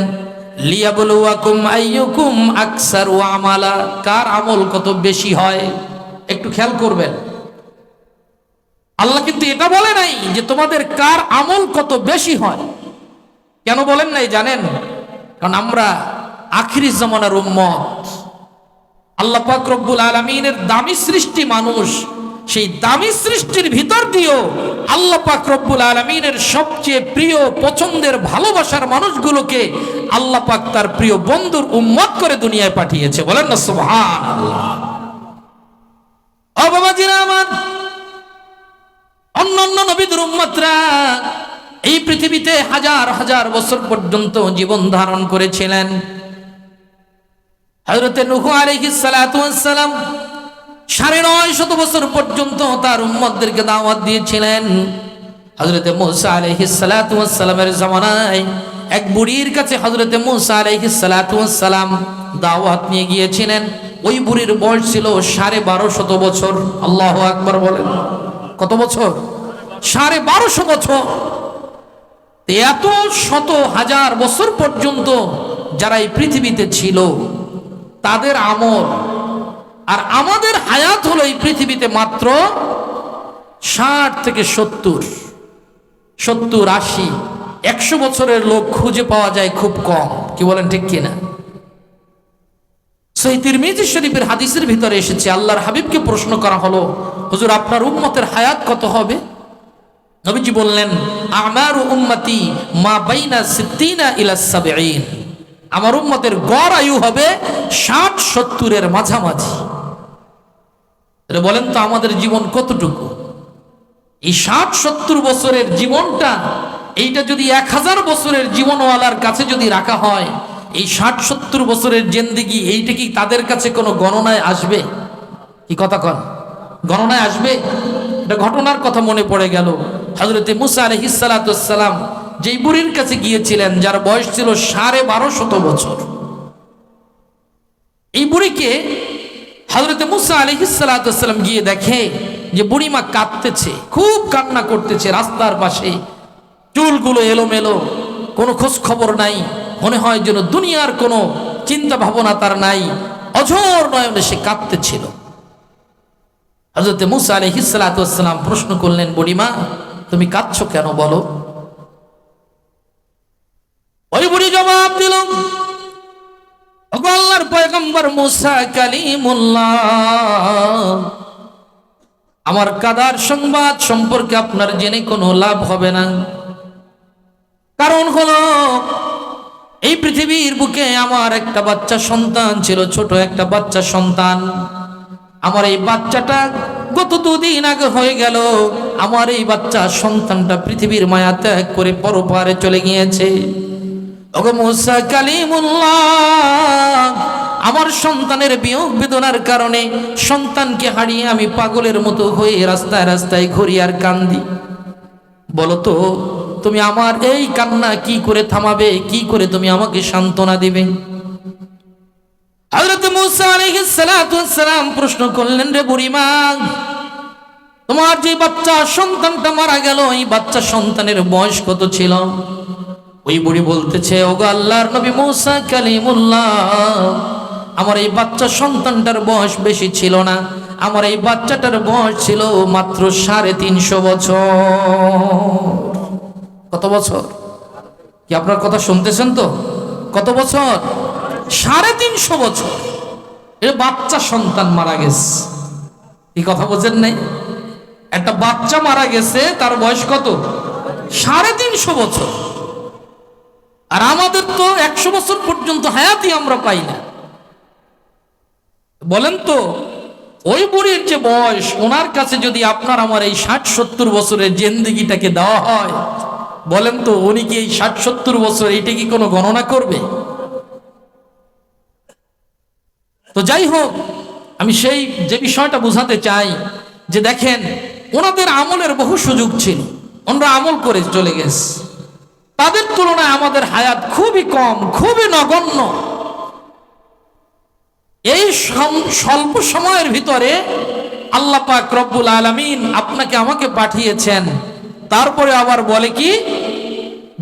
লিয়াবলুয়াকুম আইয়ুকুম আকসারু আমালা, কার আমল কত বেশি হয়। একটু খেয়াল করবেন, আল্লাহ কিন্তু এটা বলে নাই যে তোমাদের কার আমল কত বেশি হয়। কেন বলেন নাই জানেন? কারণ আমরা আখিরি জামানার উম্মত। আল্লাহ পাক রব্বুল আলামিনের দামি সৃষ্টি মানুষ, সেই দামি সৃষ্টির ভিতর দিয়েও আল্লাহ পাক রব্বুল আলামিনের সবচেয়ে প্রিয়, পছন্দের, ভালোবাসার মানুষগুলোকে আল্লাহ পাক তার প্রিয় বন্ধুর উম্মত করে দুনিয়ায় পাঠিয়েছে। বলেন না সুবহানাল্লাহ। ও বাবাজিরা আমার, অন্যান্য নবীদের উম্মতরা এই পৃথিবীতে হাজার হাজার বছর পর্যন্ত জীবন ধারণ করেছিলেন। হযরতে নূহ আলাইহিস সালাতু ওয়াস সালাম ৯৫০ বছর পর্যন্ত তার উম্মতদেরকে দাওয়াত দিয়েছিলেন। হযরতে মূসা আলাইহিস সালাতু ওয়াস সালামের জামানায় এক বুড়ির কাছে হযরতে মূসা আলাইহিস সালাতু ওয়াস সালাম দাওয়াত নিয়ে গিয়েছিলেন। ওই বুড়ির বয়স ছিল ১২৫০ বছর। আল্লাহু আকবার বলেন। কত বছর? ১২৫০ বছর। এত শত হাজার বছর পর্যন্ত যারা এই পৃথিবীতে ছিল তাদের আমল আর আমাদের হায়াত হলো এই পৃথিবীতে মাত্র ৬০ থেকে ৭০, ৮০, ১০০ বছরের লোক খুঁজে পাওয়া যায় খুব কম। কি বলেন, ঠিক কিনা? সহিহ তিরমিজি শরীফের হাদিসের ভিতরে এসেছে, আল্লাহর হাবিবকে প্রশ্ন করা হলো, হুজুর আপনার উম্মতের হায়াত কত হবে? নবীজি বললেন, আমারু উম্মতি মা বাইনা ৬০ ইলা ৭০। আমার উম্মতের গড় আয়ু হবে ৬০-৭০ এর মাঝামাঝি। তাহলে বলেন তো আমাদের জীবন কতটুকু? এই ৬০-৭০ বছরের জীবনটা, এইটা যদি ১০০০ বছরের জীবনওয়ালার কাছে যদি রাখা হয়, এই ৬০-৭০ বছরের জিন্দেগি এইটা কি তাদের কাছে কোনো গণনায় আসবে? কি কথা কন, গণনায় আসবে? এটা ঘটনার কথা মনে পড়ে গেল। হযরতে মূসা আলাইহিস সালাতু ওয়াস সালাম যেই বুড়ির কাছে গিয়েছিলেন, যার বয়স ছিল ১২৫০ বছর, এই বুড়িকে হযরতে মূসা আলাইহিস সালাতু ওয়াস সালাম গিয়ে দেখে যে বুড়িমা কাঁদতেছে, খুব কান্না করতেছে রাস্তার পাশে, চুলগুলো এলোমেলো, কোনো খোঁজ খবর নাই, মনে হয় যেন দুনিয়ার কোনো চিন্তা ভাবনা তার নাই, অঝোর নয়নে সে কাঁদতেছিল। হযরতে মূসা আলাইহিস সালাতু ওয়াস সালাম প্রশ্ন করলেন, বুড়িমা তুমি কাঁদছো কেন বলো? ওই বুড়ি জবাব দিল, ওগো আল্লাহর আল্লাহর পয়গম্বর মুসা কালিমুল্লাহ, আমার কাদার সংবাদ সম্পর্কে আপনার জেনে কোনো লাভ হবে না। কারণ হলো এই পৃথিবীর বুকে আমার একটা বাচ্চা সন্তান ছিল, ছোট একটা বাচ্চা সন্তান। আমার এই বাচ্চাটা গত 2 দিন আগে হয়ে গেল। আমার এই বাচ্চা সন্তানটা পৃথিবীর মায়া ত্যাগ করে পরপারে চলে গিয়েছে। ওগো মুসা কালিমুল্লাহ, আমার সন্তানের বিয়োগ বেদনার কারণে সন্তানকে হারিয়ে আমি পাগলের মতো হয়ে রাস্তায় রাস্তায় ঘুরি আর কান্দি। বলো তো তুমি আমার এই কান্না কি করে থামাবে, কি করে তুমি আমাকে সান্ত্বনা দিবে? হযরত মুসা আলাইহিস সালাতু ওয়াস সালাম প্রশ্ন করলেন, রে বুড়িমা, তোমার যে বাচ্চা সন্তানটা মারা গেল, এই বাচ্চা সন্তানের বয়স কত ছিল? ওই বুড়ি বলতেছে, ওগো আল্লাহর নবী মুসা কালিমুল্লাহ, আমার এই বাচ্চা সন্তানটার বয়স বেশি ছিল না। আমার এই বাচ্চাটার বয়স ছিল মাত্র 350 বছর। কত বছর? কি আপনার কথা শুনতেছেন তো? কত বছর? 350 বছর। এর বাচ্চা সন্তান মারা গেছে। এই কথা বোঝেন নাই? একটা বাচ্চা মারা গেছে, তার বয়স কত? 350 বছর। আর আমাদের তো 100 বছর পর্যন্ত হায়াতই আমরা পাই না। বলেন তো, ওই বুড়ির যে বয়স, ওনার কাছে যদি আপনার আমার এই 60-70 বছরের জিন্দেগিটাকে দেওয়া হয়, বলেন তো উনি কি এই 60-70 বছর এইটা কি কোনো গণনা করবে? তো যাই হোক, আমি সেই যে বিষয়টা বোঝাতে চাই যে দেখেন, ওনাদের আমলের বহু সুযোগ ছিল, ওনারা আমল করে চলে গেছে। তাদের তুলনায় আমাদের হায়াত খুবই কম, খুবই নগণ্য। এই স্বল্প সময়ের ভিতরে আল্লাহ পাক রব্বুল আলামিন আপনাকে আমাকে পাঠিয়েছেন। তারপরে আবার বলে কি,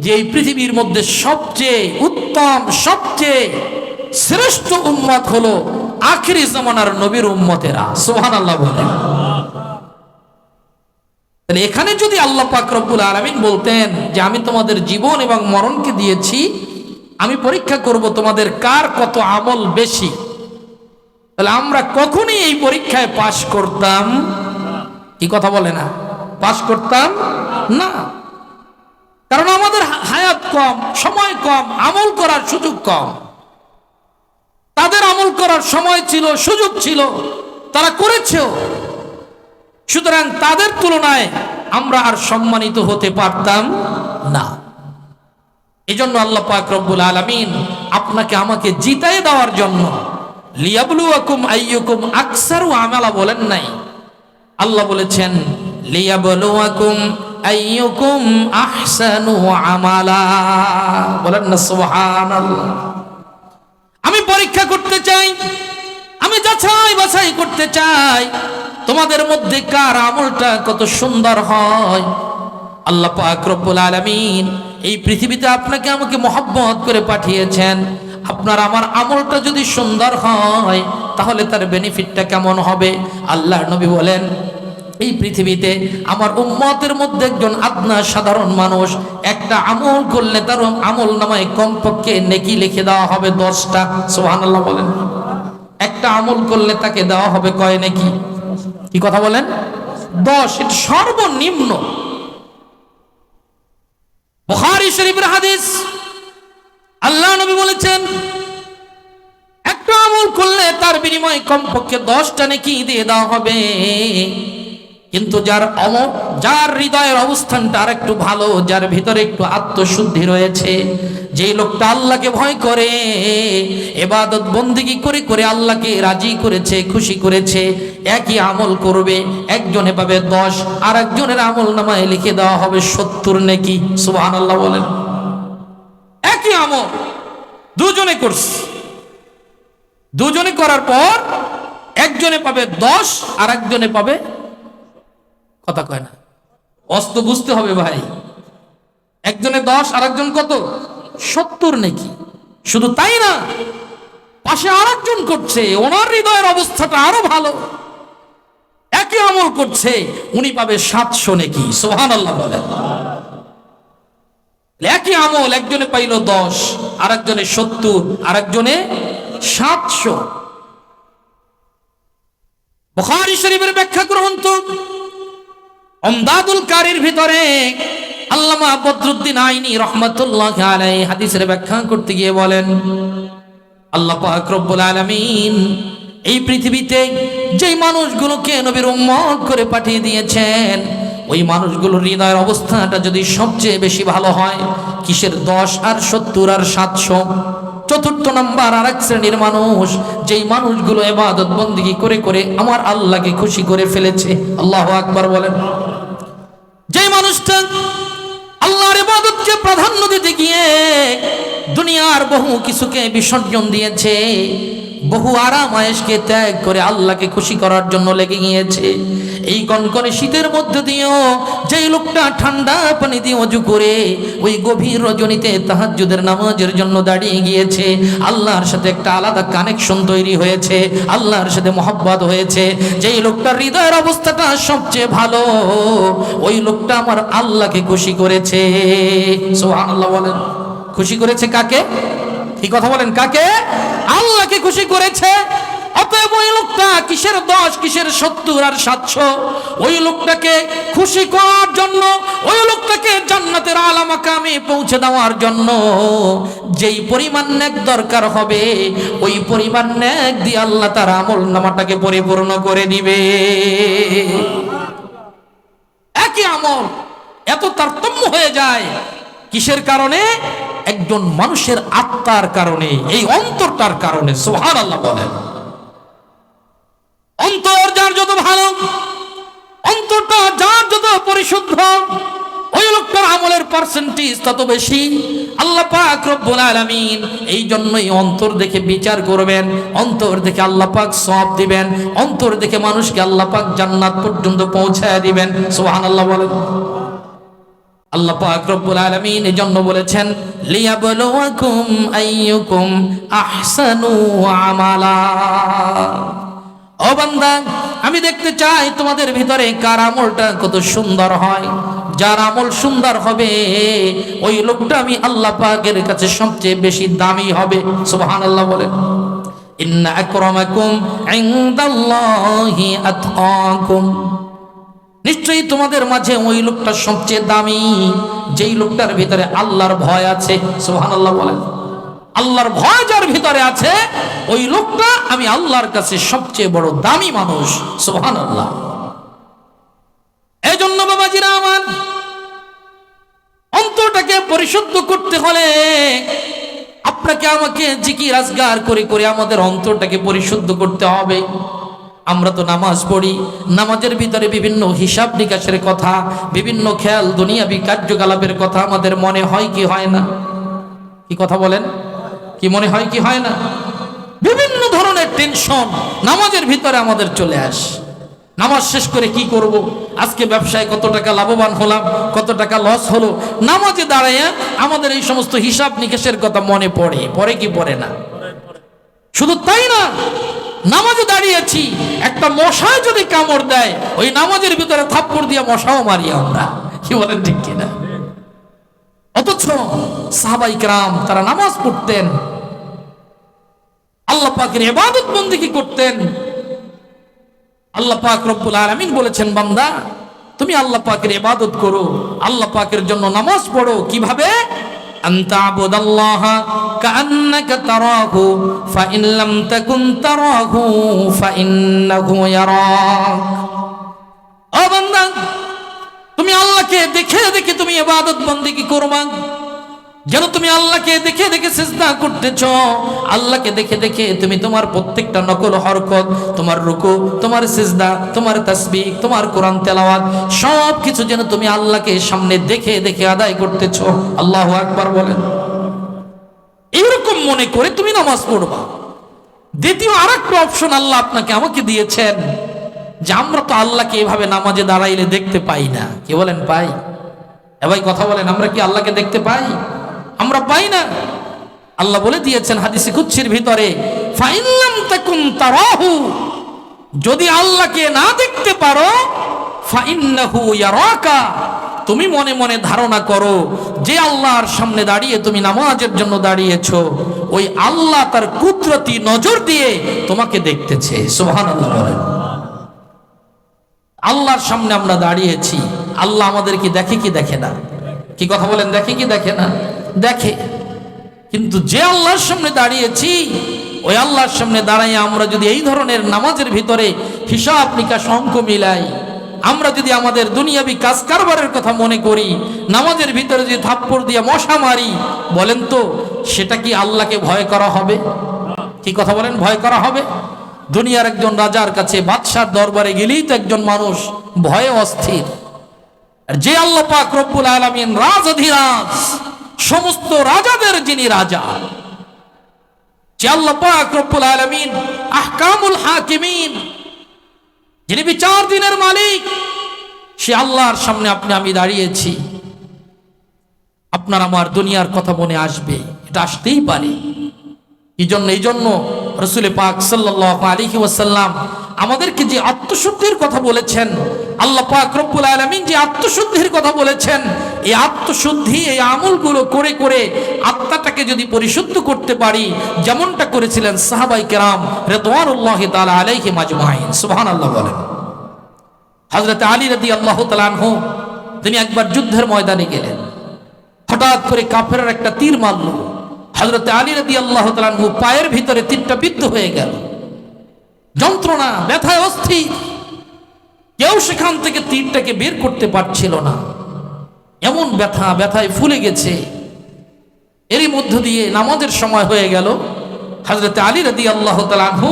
যে এই পৃথিবীর মধ্যে সবচেয়ে উত্তম, সবচেয়ে শ্রেষ্ঠ উম্মত হলো আখিরি জামানার নবীর উম্মতেরা। সুবহানাল্লাহ বলেন। তাহলে এখানে যদি আল্লাহ পাক রব্বুল আলামিন বলতেন যে আমি তোমাদের জীবন এবং মরণকে দিয়েছি, আমি পরীক্ষা করব তোমাদের কার কত আমল বেশি, তাহলে আমরা কখনই এই পরীক্ষায় পাশ করতাম? কি কথা বলে না? পাশ করতাম না। কারণ আমাদের হায়াত কম, সময় কম, আমল করার সুযোগ কম। তাদের আমল করার সময় ছিল, সুযোগ ছিল, তারা করেছেও। সুতরাং তাদের তুলনায় আমরা আর সম্মানিত হতে পারতাম না। এজন্য আল্লাহ পাক রব্বুল আলামিন আপনাকে আমাকে জিতায় দেওয়ার জন্য লিয়াবলুয়াকুম আইয়ুকুম আকসারু আমালা বলেন নাই। আল্লাহ বলেছেন লিয়াবলুয়াকুম আইয়ুকুম আহসানু আমালা। বলেন না সুবহানাল্লাহ। আমি পরীক্ষা করতে চাই, আমি যাচাই বাছাই করতে চাই তোমাদের মধ্যে কার আমলটা কত সুন্দর হয়। আল্লাহ পাক রব্বুল আলামিন এই পৃথিবীতে আপনাকে আমাকে মহব্বত করে পাঠিয়েছেন। আপনার আমার আমলটা যদি সুন্দর হয় তাহলে তার বেনিফিটটা কেমন হবে? আল্লাহর নবী বলেন, এই পৃথিবীতে আমার উম্মতের মধ্যে একজন আদনা সাধারণ মানুষ একটা আমল করলে তার আমল নামায় কমপক্ষে নেকি লিখে দেওয়া হবে 10টা। সুবহানাল্লাহ বলেন। একটা আমল করলে তাকে দেওয়া হবে কয় নেকি? কি কথা বলেন? 10। এটা সর্বনিম্ন। বুখারী শরীফের হাদিস, আল্লাহ নবী বলেছেন একটা আমল করলে তার বিনিময়ে কমপক্ষে 10টা নেকি দিয়ে দেওয়া হবে। কিন্তু যার হৃদয়ের অবস্থানটা আর একটু ভালো, যার ভিতরে একটু আত্মশুদ্ধি রয়েছে, যে লোকটা আল্লাহকে ভয় করে, ইবাদত বন্দেগী করে করে আল্লাহকে রাজি করেছে, খুশি করেছে, একই আমল করবে, একজনে পাবে 10, আর একজনের আমল নামায় লিখে দেওয়া হবে 70 নেকি। সুবহানাল্লাহ বলেন। একই আমল দুজনে করছে, দুজনে করার পর একজনে পাবে 10 আর একজনে পাবে, কথা কয় না, অস্ত বুঝতে হবে ভাই, একজনে 10 আর একজন কত? 70 নাকি। শুধু তাই না, পাশে আরেকজন করছে, ওনার হৃদয়ের অবস্থাটা আরো ভালো, একই আমল করছে, উনি পাবে 700 নাকি। সুবহানাল্লাহ বলেন। একই আমল একজনে পাইল 10, আর একজনে 70, আর একজনে 700। বুখারী শরীফের ব্যাখ্যা গ্রন্থ উমদাতুল কারীর ভিতরে আল্লামা বদরুদ্দিন আইনি রাহমাতুল্লাহি আলাইহি হাদিসের ব্যাখ্যা করতে গিয়ে বলেন, আল্লাহ পাক রব্বুল আলামিন এই পৃথিবীতে যেই মানুষগুলোকে নবীর উম্মত করে পাঠিয়ে দিয়েছেন, ওই মানুষগুলোর হৃদয়ের অবস্থাটা যদি সবচেয়ে বেশি ভালো হয়, কিসের 10 আর 70 আর 700। চতুর্থ নাম্বার আর এক শ্রেণীর মানুষ, যেই মানুষগুলো ইবাদত বন্দেগী করে করে আমার আল্লাহকে খুশি করে ফেলেছে। আল্লাহু আকবার বলেন। যেই মানুষটা আল্লাহর ইবাদতকে প্রাধান্য দিতে গিয়ে দুনিয়ার বহু কিছুকে বিসর্জন দিয়েছে, বহু আরাম আয়েশকে ত্যাগ করে আল্লাহকে খুশি করার জন্য লেগে গিয়েছে, এই কনকনে শীতের মধ্যে দিয়েও যেই লোকটা ঠান্ডা পানি দিয়ে ওযু করে ওই গভীর রজনীতে তাহাজ্জুদের নামাজের জন্য দাঁড়িয়ে গিয়েছে, আল্লাহর সাথে একটা আলাদা কানেকশন তৈরি হয়েছে, আল্লাহর সাথে মহব্বত হয়েছে, যেই লোকটার হৃদয়ের অবস্থাটা সবচেয়ে ভালো, ওই লোকটা আমার আল্লাহকে খুশি করেছে। সুবহানাল্লাহ বলেন। খুশি করেছে কাকে? কি কথা বলেন, কাকে? আল্লাহকে খুশি করেছে। অতএব ওই লোকটা কিসের 10 কিসের 70 আর 700, ওই লোকটাকে খুশি করার জন্য, ওই লোকটাকে জান্নাতের আলা মাকামে পৌঁছে দেওয়ার জন্য যেই পরিমাণ নেক দরকার হবে, ওই পরিমাণ নেক দিয়ে আল্লাহ তার আমল নামাটাকে পরিপূর্ণ করে দিবে। একই আমল এত তারতম্য হয়ে যায় কিসের কারণে? একজন মানুষের আত্মার কারণে, এই অন্তরটার কারণে। সুবহানাল্লাহ বলেন। অন্তর যার যত ভালো, অন্তরটা যার যত পরিশুদ্ধ, ওই লোকটার আমলের পার্সেন্টেজ তত বেশি। আল্লাহ পাক রব্বুল আলামিন এই জন্যই অন্তর দেখে বিচার করবেন, অন্তর দেখে আল্লাহ পাক সওয়াব দিবেন, অন্তর দেখে মানুষকে আল্লাহ পাক জান্নাত পর্যন্ত পৌঁছায় দিবেন। সুবহানাল্লাহ বলেন। আল্লাহ পাক রব্বুল আলামিন এজন্য বলেছেন, লিয়াবলুয়াকুম আইয়ুকুম আহসানু আমালা। ও বান্দা, আমি দেখতে চাই তোমাদের ভিতরে কার আমলটা কত সুন্দর হয়। যার আমল সুন্দর হবে, ওই লোকটা আমি আল্লাহ পাকের কাছে সবচেয়ে বেশি দামি হবে। সুবহানাল্লাহ বলেন। ইন্না আকরামাকুম ইনদাল্লাহি আতকাকুম। নিশ্চয়ই তোমাদের মাঝে ওই লোকটা সবচেয়ে দামি, যেই লোকটার ভিতরে আল্লাহর ভয় আছে। সুবহানাল্লাহ বলেন। আল্লাহর ভয় যার ভিতরে আছে, ওই লোকটা আমি আল্লাহর কাছে সবচেয়ে বড় দামি মানুষ। সুবহানাল্লাহ। এই জন্য বাবাজিরা আমার, অন্তরটাকে পরিশুদ্ধ করতে হলে আপনাকে আমাকে জিকির আজগার করে করে আমাদের অন্তরটাকে পরিশুদ্ধ করতে হবে। আমরা তো নামাজ পড়ি, নামাজের ভিতরে বিভিন্ন হিসাব নিকাশের কথা, বিভিন্ন খেয়াল দুনিয়াবি কার্যকলাপের কথা আমাদের মনে হয় কি হয় না? কি কথা বলেন? কি মনে হয় কি হয় না? বিভিন্ন ধরনের টেনশন নামাজের ভিতরে আমাদের চলে আসে। নামাজ শেষ করে কি করব, আজকে ব্যবসায় কত টাকা লাভবান হলাম, কত টাকা লস হলো, নামাজে দাঁড়াইয়া আমাদের এই সমস্ত হিসাব নিকাশের কথা মনে পড়ে। পড়ে কি পড়ে না? শুধু তাই না, নামাজে দাঁড়িয়েছি, একটা মশা যদি কামড় দেয়, ওই নামাজের ভিতরে থাপ্পড় দিয়ে মশাও মারি আমরা। কি বলেন, ঠিক কিনা? অথচ সাহাবায়ে কেরাম তারা নামাজ পড়তেন, আল্লাহ পাকের ইবাদত বন্দেগী করতেন। আল্লাহ পাক রব্বুল আলামিন বলেছেন, বান্দা তুমি আল্লাহ পাকের ইবাদত করো, আল্লাহ পাকের জন্য নামাজ পড়ো। কিভাবে? আনতাবুদাল্লাহা কাআন্নাকা তারাহু ফাইন লাম তাকুন তারাহু ফাইন্নাহু ইয়ারাক। ও বান্দা, তুমি আল্লাহকে দেখে দেখে তুমি ইবাদত বন্দেগী করবা, যেন তুমি আল্লাহকে দেখে দেখে সিজদা করতেছ। আল্লাহকে দেখে দেখে তুমি তোমার প্রত্যেকটা নকল হরকত, তোমার রুকু, তোমার সিজদা, তোমার তাসবিহ, তোমার কোরআন তেলাওয়াত, সব কিছু যেন তুমি আল্লাহকে সামনে দেখে দেখে আদায় করতেছ। আল্লাহু আকবার বলেন। এইরকম মনে করে তুমি নামাজ পড়বা। দ্বিতীয় আরেকটা অপশন আল্লাহ আপনাকে আমাকে দিয়েছেন, যে আমরা তো আল্লাহকে এভাবে নামাজে দাঁড়াইলে দেখতে পাই না। কি বলেন, পাই? ভাই কথা বলেন, আমরা কি আল্লাহকে দেখতে পাই? আমরা পাই না। আল্লাহ বলে দিয়েছেন হাদিসে কুদসির ভিতরে, ফাইন লাম তাকুন তারাহু, যদি আল্লাহকে না দেখতে পারো, ফাইন্নাহু ইয়ারাকা, তুমি মনে মনে ধারণা করো যে আল্লাহর সামনে দাঁড়িয়ে তুমি নামাজের জন্য দাঁড়িয়েছো, ওই আল্লাহ তার কুদরতি নজর দিয়ে তোমাকে দেখতেছে। সুবহানাল্লাহ বলেন। আল্লাহর সামনে আমরা দাঁড়িয়েছি, আল্লাহ আমাদেরকে দেখে কি দেখে না? কি কথা বলেন, দেখে কি দেখে না? দেখে। কিন্তু যে আল্লাহর সামনে দাঁড়িয়েছি, ওই আল্লাহর সামনে দাঁড়াইয়া আমরা যদি এই ধরনের নামাজের ভিতরে হিসাব নিকাশ অঙ্ক মিলাই, আমরা যদি আমাদের দুনিয়াবি কাজ কারবারের কথা মনে করি, নামাজের ভিতরে যদি থাপ্পড় দিয়ে মশা মারি, বলেন তো সেটা কি আল্লাহকে ভয় করা হবে? কি কথা বলেন, ভয় করা হবে? দুনিয়ার একজন রাজার কাছে, বাদশার দরবারে গেলেই তো একজন মানুষ ভয়ে অস্থির। আর যে আল্লাহ পাক রব্বুল আলামিন রাজাধিরাজ, সমস্ত রাজাদের যিনি রাজা, যে আল্লাহ পাক রব্বুল আলামিন আহকামুল হাকিমিন, যিনি বিচার দিনের মালিক, সে আল্লাহর সামনে আপনি আমি দাঁড়িয়েছি, আপনার আমার দুনিয়ার কথা মনে আসবে, এটা আসতেই পারে। এই জন্য রাসূল পাক সাল্লাল্লাহু আলাইহি ওয়াসাল্লাম আমাদেরকে যে আত্মশুদ্ধির কথা বলেছেন, আল্লাহ পাক রব্বুল আলামিন যে আত্মশুদ্ধির কথা বলেছেন, এই আত্মশুদ্ধি, এই আমলগুলো করে করে আত্মাটাকে যদি পরিশুদ্ধ করতে পারি, যেমনটা করেছিলেন সাহাবায়ে কেরাম রিদওয়ানুল্লাহি তাআলা আলাইহিম আজমাইন। সুবহানাল্লাহ বলেন। হযরত আলী রাদিয়াল্লাহু তাআলা আনহু তিনি একবার যুদ্ধের ময়দানে গেলেন, হঠাৎ করে কাফেররা একটা তীর মারল। হযরত আলী রাদিয়াল্লাহু তাআলা আনহু পায়ের ভিতরে তীরটা বিদ্ধ হয়ে গেল, যন্ত্রণা, ব্যথায় অস্থির, কেউ সেখান থেকে তীরটাকে বের করতে পারছিল না, এমন ব্যথায় ফুলে গেছে। এরই মধ্য দিয়ে নামাজের সময় হয়ে গেল। হযরত আলী রাদিয়াল্লাহু তাআলা আনহু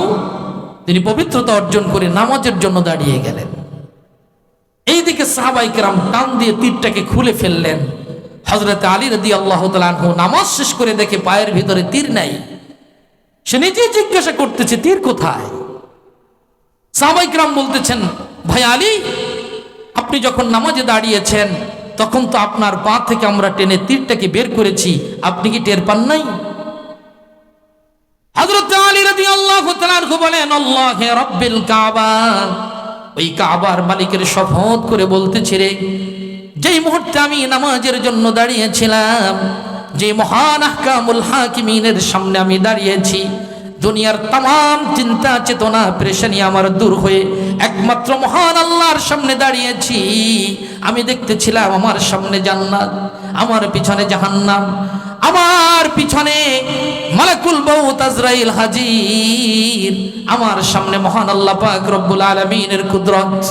তিনি পবিত্রতা অর্জন করে নামাজের জন্য দাঁড়িয়ে গেলেন। এইদিকে সাহাবায়ে কেরাম টান দিয়ে তীরটাকে খুলে ফেললেন। হযরত আলী রাদিয়াল্লাহু তাআলা আনহু নামাজ শেষ করে দেখে পায়ের ভিতরে তীর নাই। সে নিজেই জিজ্ঞাসা করতেছে, তীর কোথায়? সাহাবায়ে কেরাম বলতেছেন, ভাই আলী, আপনি যখন নামাজে দাঁড়িয়েছেন তখন তো আপনার পা থেকে আমরা টেনে তীরটাকে বের করেছি, আপনি কি টের পান নাই? হযরত আলী রাদিয়াল্লাহু তাআলা আনহু বলেন, আল্লাহে রাব্বিল কাবা, ওই কাবার মালিকের শপথ করে বলতেছি রে, যেই মুহূর্তে আমি নামাজের জন্য দাঁড়িয়েছিলাম, যে মহান আহকামুল হাকিমিনের সামনে আমি দাঁড়িয়েছি, দুনিয়ার तमाम চিন্তা চেতনা পেরেশানি আমার দূর হয়ে একমাত্র মহান আল্লাহর সামনে দাঁড়িয়েছি। আমি দেখতেছিলাম আমার সামনে জান্নাত, আমার পিছনে জাহান্নাম, আমার পিছনে মালাকুল মউত আজরাইল হাজির, আমার সামনে মহান আল্লাহ পাক রব্বুল আলামিনের কুদরত,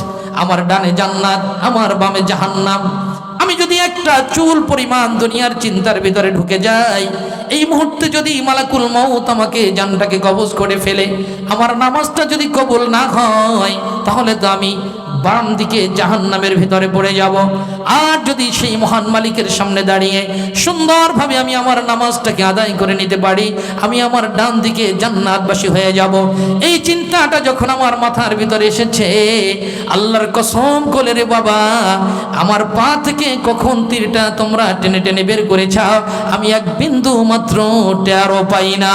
আমার ডানে জান্নাত, আমার বামে জাহান্নাম। আমি যদি একটা চুল পরিমাণ দুনিয়ার চিন্তার ভিতরে ঢুকে যাই, এই মুহূর্তে যদি মালাকুল মউত আমাকে জানটাকে কবজ করে ফেলে, আমার নামাজটা যদি কবুল না হয়, তাহলে তো আমি বাম দিকে জাহান্নামের ভিতরে পড়ে যাব। আর যদি সেই মহান মালিকের সামনে দাঁড়িয়ে সুন্দরভাবে আমি আমার নামাজটাকে আদায় করে নিতে পারি, আমি আমার ডান দিকে জান্নাতবাসী হয়ে যাব। এই চিন্তাটা যখন আমার মাথার ভিতরে এসেছে, আল্লাহর কসম করে রে বাবা, আমার পা থেকে কখন তীরটা তোমরা টেনে টেনে বের করেছাও, আমি এক বিন্দু মাত্র টেরও পাই না।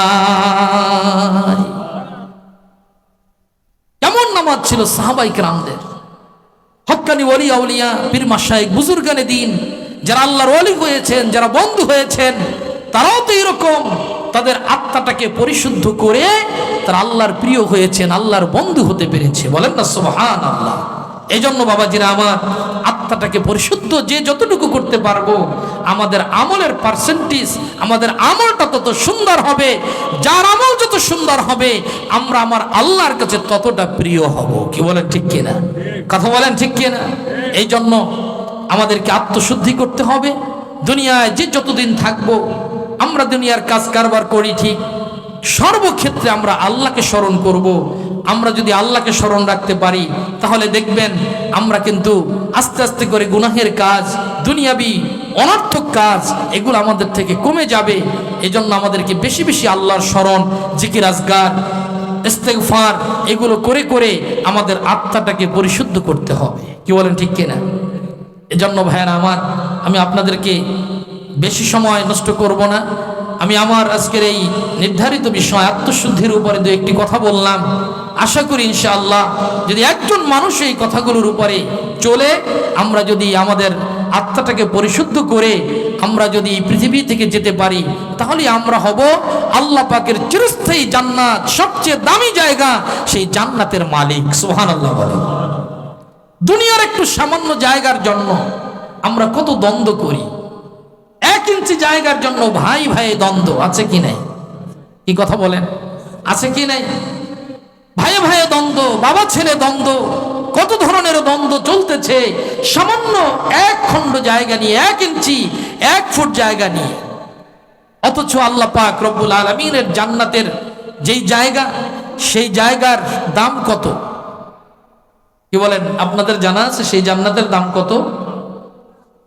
কেমন নামাজ ছিল সাহাবায়ে কেরামদের! হক্কানি ওলি আউলিয়া, পীর মাশায়েখ, বুজুর্গানে দ্বীন, যারা আল্লাহর ওলি হয়েছেন, যারা বন্ধু হয়েছেন, তারাও তো এরকম তাদের আত্মাটাকে পরিশুদ্ধ করে তারা আল্লাহর প্রিয় হয়েছেন, আল্লাহর বন্ধু হতে পেরেছে। বলেন না সুবহানাল্লাহ। এই জন্য বাবাজিরা আমার, আত্মাটাকে পরিশুদ্ধ যে যতটুকু করতে পারবো, আমাদের আমলের পার্সেন্টেজ, আমাদের আমলটা তত সুন্দর হবে। যার আমল যত সুন্দর হবে, আমরা আমার আল্লাহর কাছে ততটা প্রিয় হব। কি বলেন, ঠিক কিনা? কথা বলেন, ঠিক কিনা? এই জন্য আমাদেরকে আত্মশুদ্ধি করতে হবে। দুনিয়ায় যে যতদিন থাকবো, আমরা দুনিয়ার কাজ কারবার করি ঠিক, সর্বক্ষেত্রে আমরা আল্লাহকে স্মরণ করব। আমরা যদি আল্লাহকে স্মরণ রাখতে পারি, তাহলে দেখবেন আমরা কিন্তু আস্তে আস্তে করে গুনাহের কাজ, দুনিয়াবি অনর্থক কাজ, এগুলো আমাদের থেকে কমে যাবে। এজন্য আমাদেরকে বেশি বেশি আল্লাহর স্মরণ, জিকির, আজকার, ইস্তেগফার এগুলো করে করে আমাদের আত্মাটাকে পরিশুদ্ধ করতে হবে। কি বলেন, ঠিক কিনা? এজন্য ভাইয়েরা আমার, আমি আপনাদেরকে বেশি সময় নষ্ট করব না। আমি আমার আজকের এই নির্ধারিত বিষয় আত্মশুদ্ধির উপরে দু একটি কথা বললাম। আশা করি ইনশাআল্লাহ যদি একজন মানুষ এই কথাগুলোর উপরে চলে, আমরা যদি আমাদের আত্মাটাকে পরিশুদ্ধ করে আমরা যদি এই পৃথিবী থেকে যেতে পারি, তাহলে আমরা হব আল্লাহ পাকের চিরস্থায়ী জান্নাত, সবচেয়ে দামি জায়গা, সেই জান্নাতের মালিক। সুবহানাল্লাহ বলেন। দুনিয়ার একটু সামান্য জায়গার জন্য আমরা কত দ্বন্দ্ব করি। 1 ইঞ্চি জায়গার জন্য ভাই ভাই দ্বন্দ্ব আছে কি নাই? কি কথা বলেন, আছে কি নাই? ভাই ভাই দ্বন্দ্ব, বাবা ছেলে দ্বন্দ্ব, কত ধরনের দ্বন্দ্ব চলতেছে সামান্য 1 খণ্ড জায়গা নিয়ে, 1 ইঞ্চি 1 ফুট জায়গা নিয়ে। অথচ আল্লাহ পাক রব্বুল আলামিনের জান্নাতের যেই জায়গা, সেই জায়গার দাম কত? কি বলেন, আপনাদের জানা আছে সেই জান্নাতের দাম কত?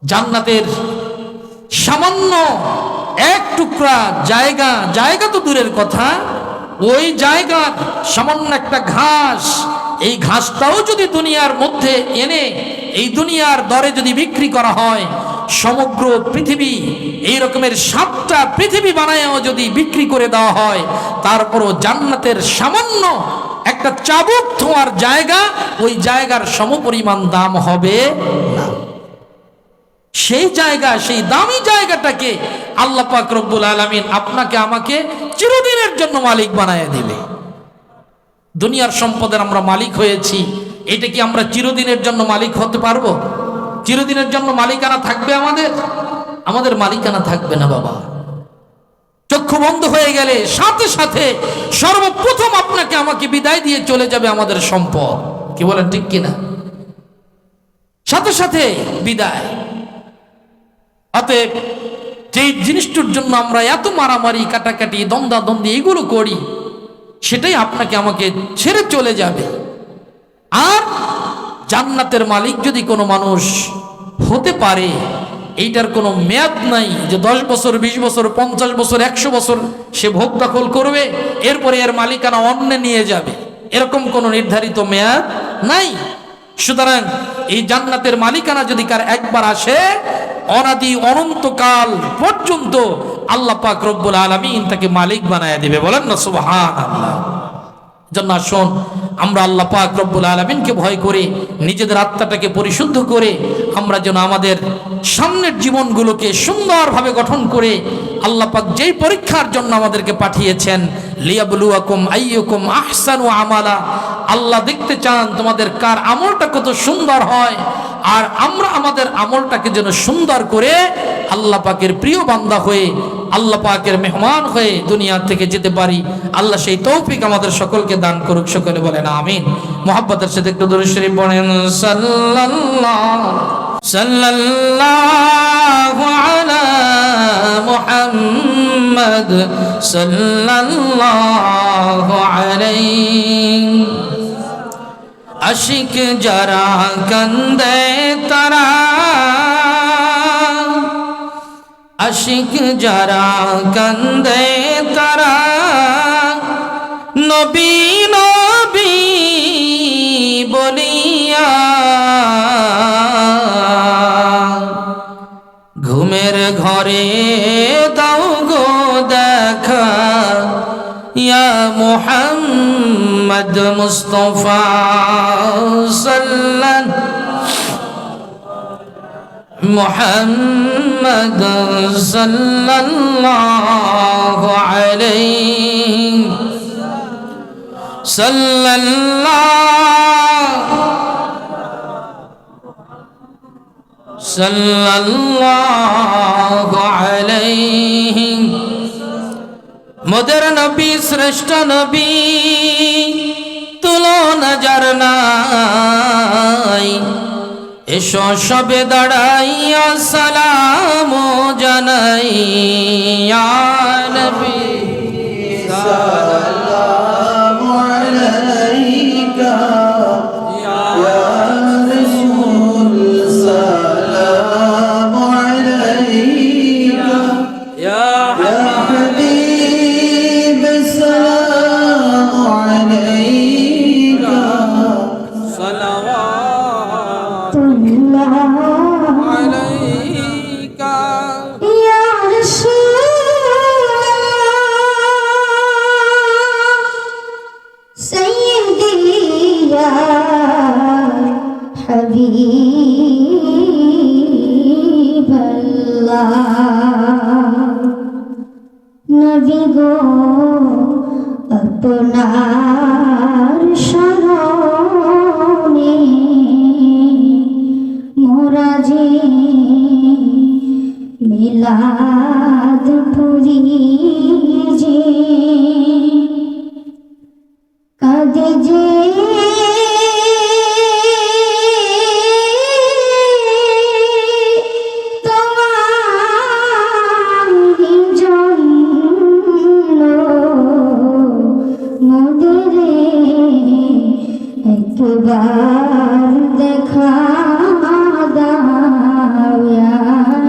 জান্নাতের সামান্য 1 টুকরা জায়গা, জায়গা তো দূরের কথা, ওই জায়গার সামান্য একটা ঘাস, এই ঘাসটাও যদি দুনিয়ার মধ্যে এনে এই দুনিয়ার দরে যদি বিক্রি করা হয়, সমগ্র পৃথিবী, এই রকমের 7টা পৃথিবী বানায়ও যদি বিক্রি করে দেওয়া হয়, তারপরও জান্নাতের সামান্য একটা চাবুক ধোয়ার জায়গা, ওই জায়গার সমপরিমাণ দাম হবে না। সেই জায়গা, সেই দামি জায়গাটাকে আল্লাহ পাক রব্বুল আলামিন আপনাকে আমাকে চিরদিনের জন্য মালিক বানায় দিবে। দুনিয়ার সম্পদের আমরা মালিক হয়েছি, এটা কি আমরা চিরদিনের জন্য মালিক হতে পারবো? চিরদিনের জন্য মালিকানা থাকবে আমাদের? আমাদের মালিকানা থাকবে না বাবা। চক্ষু বন্ধ হয়ে গেলে সাথে সাথে সর্বপ্রথম আপনাকে আমাকে বিদায় দিয়ে চলে যাবে আমাদের সম্পদ। কি বলেন, ঠিক কিনা? সাথে সাথে বিদায়। অতএব যেই জিনিসটার জন্য আমরা এত মারামারি, কাটাকাটি, দ্বন্দ্বাদ্বন্দ্ব এগুলো করি, সেটাই আপনাকে আমাকে ছেড়ে চলে যাবে। আর জান্নাতের মালিক যদি কোনো মানুষ হতে পারে, এইটার কোনো মেয়াদ নাই যে 10 বছর, 20 বছর, 50 বছর, 100 বছর সে ভোগ দখল করবে, এরপরে এর মালিকানা অন্যে নিয়ে যাবে, এরকম কোনো নির্ধারিত মেয়াদ নাই। সুতরাং এই জান্নাতের মালিকানা যদি কার একবার আসে, অনাদি অনন্তকাল পর্যন্ত আল্লাহ পাক রব্বুল আলামিন তাকে মালিক বানায় দিবে। বলেন না সুবহানাল্লাহ। জন্য আসুন আমরা আল্লাহ পাক রব্বুল আলামিনকে ভয় করে নিজেদের আত্মাটাকে পরিশুদ্ধ করে আমরা যেন আমাদের সামনের জীবনগুলোকে সুন্দরভাবে গঠন করে আল্লাহ পাক যেই পরীক্ষার জন্য আমাদেরকে পাঠিয়েছেন, লিয়াবলুয়াকুম আইয়ুকুম আহসানু আমালা, আল্লাহ দেখতে চান তোমাদের কার আমলটা কত সুন্দর হয়, আর আমরা আমাদের আমলটাকে যেন সুন্দর করে আল্লাহ পাকের প্রিয় বান্দা হয়ে, আল্লাহ পাকের মেহমান হয়ে দুনিয়া থেকে যেতে পারি। আল্লাহ সেই তৌফিক আমাদের সকলকে দান করুক। সকলে বলেন আমিন। মুহাব্বতের সাথে একটু দরুদ শরীফ পড়েন। সাল্লাল্লাহু আলা মুহাম্মদ সাল্লাল্লাহু আলাইহি। আশিক যারা কান্দে তারা, আশিক যারা কান্দে তারা, নবী নবী বলিয়া ঘুমের ঘরে দাও গো দেখা, ইয়া মুহাম্মদ মুস্তাফা মুহাম্মদ সাল্লাল্লাহু আলাইহি সাল্লাল্লাহু আলাইহি। মোদের নবী শ্রেষ্ঠ নবী, তুলনা যার নাই, এসো সবে দাঁড়াইয়া সালাম জানাই, ইয়া নবী সাল্লাল্লাহু আলাইকা, ইয়া রাসূল সালাম আলাইকা, ইয়া হাবিব সালাম আলাইকা, সালাওয়াত عليك يا رسول الله আপনার শরণে মোরা যে মিলাদ পড়ি যে কাঁদে যে একবার দেখা দাও ইয়া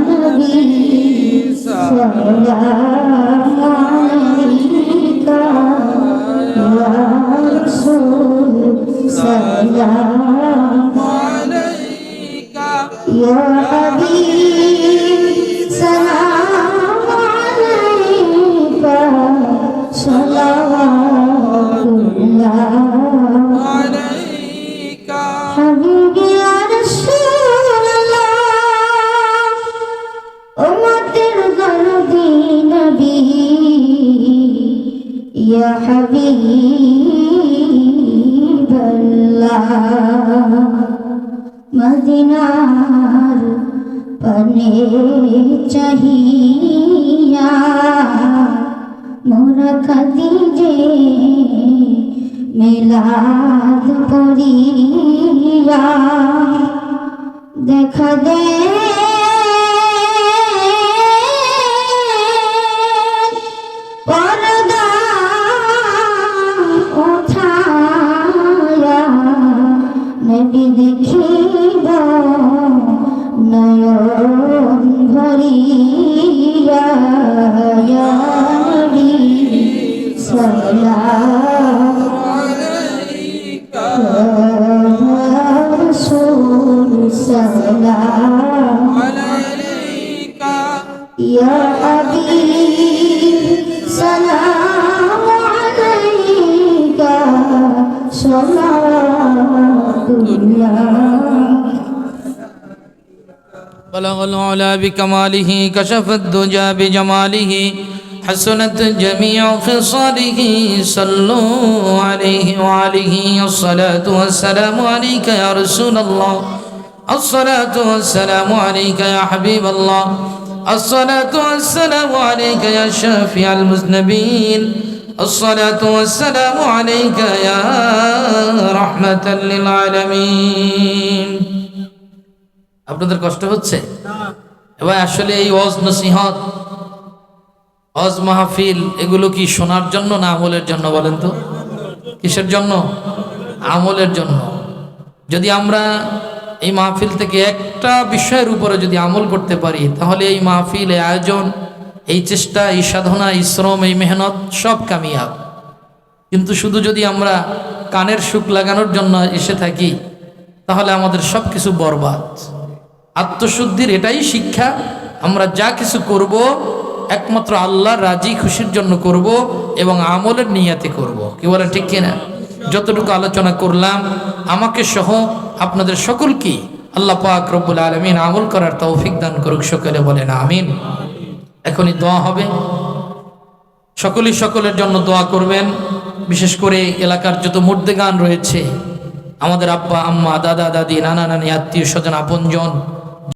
নবী সাল্লাল্লাহু আলাইকা ইয়া রাসূল সাল্লাল্লাহু আলাইকা ইয়া হাবিব সালামু আলাইকা সাল্লাল্লাহু حبيبي يا رسول الله أمتر قلبي نبي يا حبيب الله مدينار পানে চাহিয়া মোরা খাদিজে মিলাদ পড়িয়া দেখা দে পর্দা উঠায়া নবী দেখিব নয়ন ভরিয়া ইয়া নবী সাল্লাল্লাহু رسول سلام عليك يا حبيب سلام عليك صلاة الله بلغ العلا بكماله كشف الدجى بجماله حسنت جميع خصاله صلوا عليه وعليه الصلاة والسلام عليك يا رسول الله الصلاة والسلام عليك يا حبيب الله الصلاة والسلام عليك يا شافع المذنبين الصلاة والسلام عليك يا رحمة للعالمين আপনাদের কষ্ট হচ্ছে এবার আসলে এই ওয়াজ নসিহত ওয়াজ মাহফিল এগুলো কি শোনার জন্য না আমলের জন্য বলেন তো কিসের জন্য আমলের জন্য যদি আমরা এই মাহফিল থেকে একটা বিষয়ের উপরে যদি আমল করতে পারি তাহলে এই মাহফিল এই আয়োজন এই চেষ্টা এই সাধনা এই শ্রম এই মেহনত সব কামিয়াব কিন্তু শুধু যদি আমরা কানের সুখ লাগানোর জন্য এসে থাকি তাহলে আমাদের সব কিছু বরবাদ আত্মশুদ্ধির এটাই শিক্ষা আমরা যা কিছু করব একমাত্র আল্লাহর রাজি খুশির জন্য করব এবং আমলের নিয়াতে করব কি বলেন ঠিক কিনা যতটুকু আলোচনা করলাম আমাকে সহ আপনাদের সকলকে আল্লাহ পাক রব্বুল আলামিন আমল করার তৌফিক দান করুক সকলে বলেন আমিন এখনই দোয়া হবে সকলেই সকলের জন্য দোয়া করবেন বিশেষ করে এলাকার যত মুর্দেগান রয়েছে আমাদের আব্বা আম্মা দাদা দাদি নানা নানি আত্মীয় স্বজন আপনজন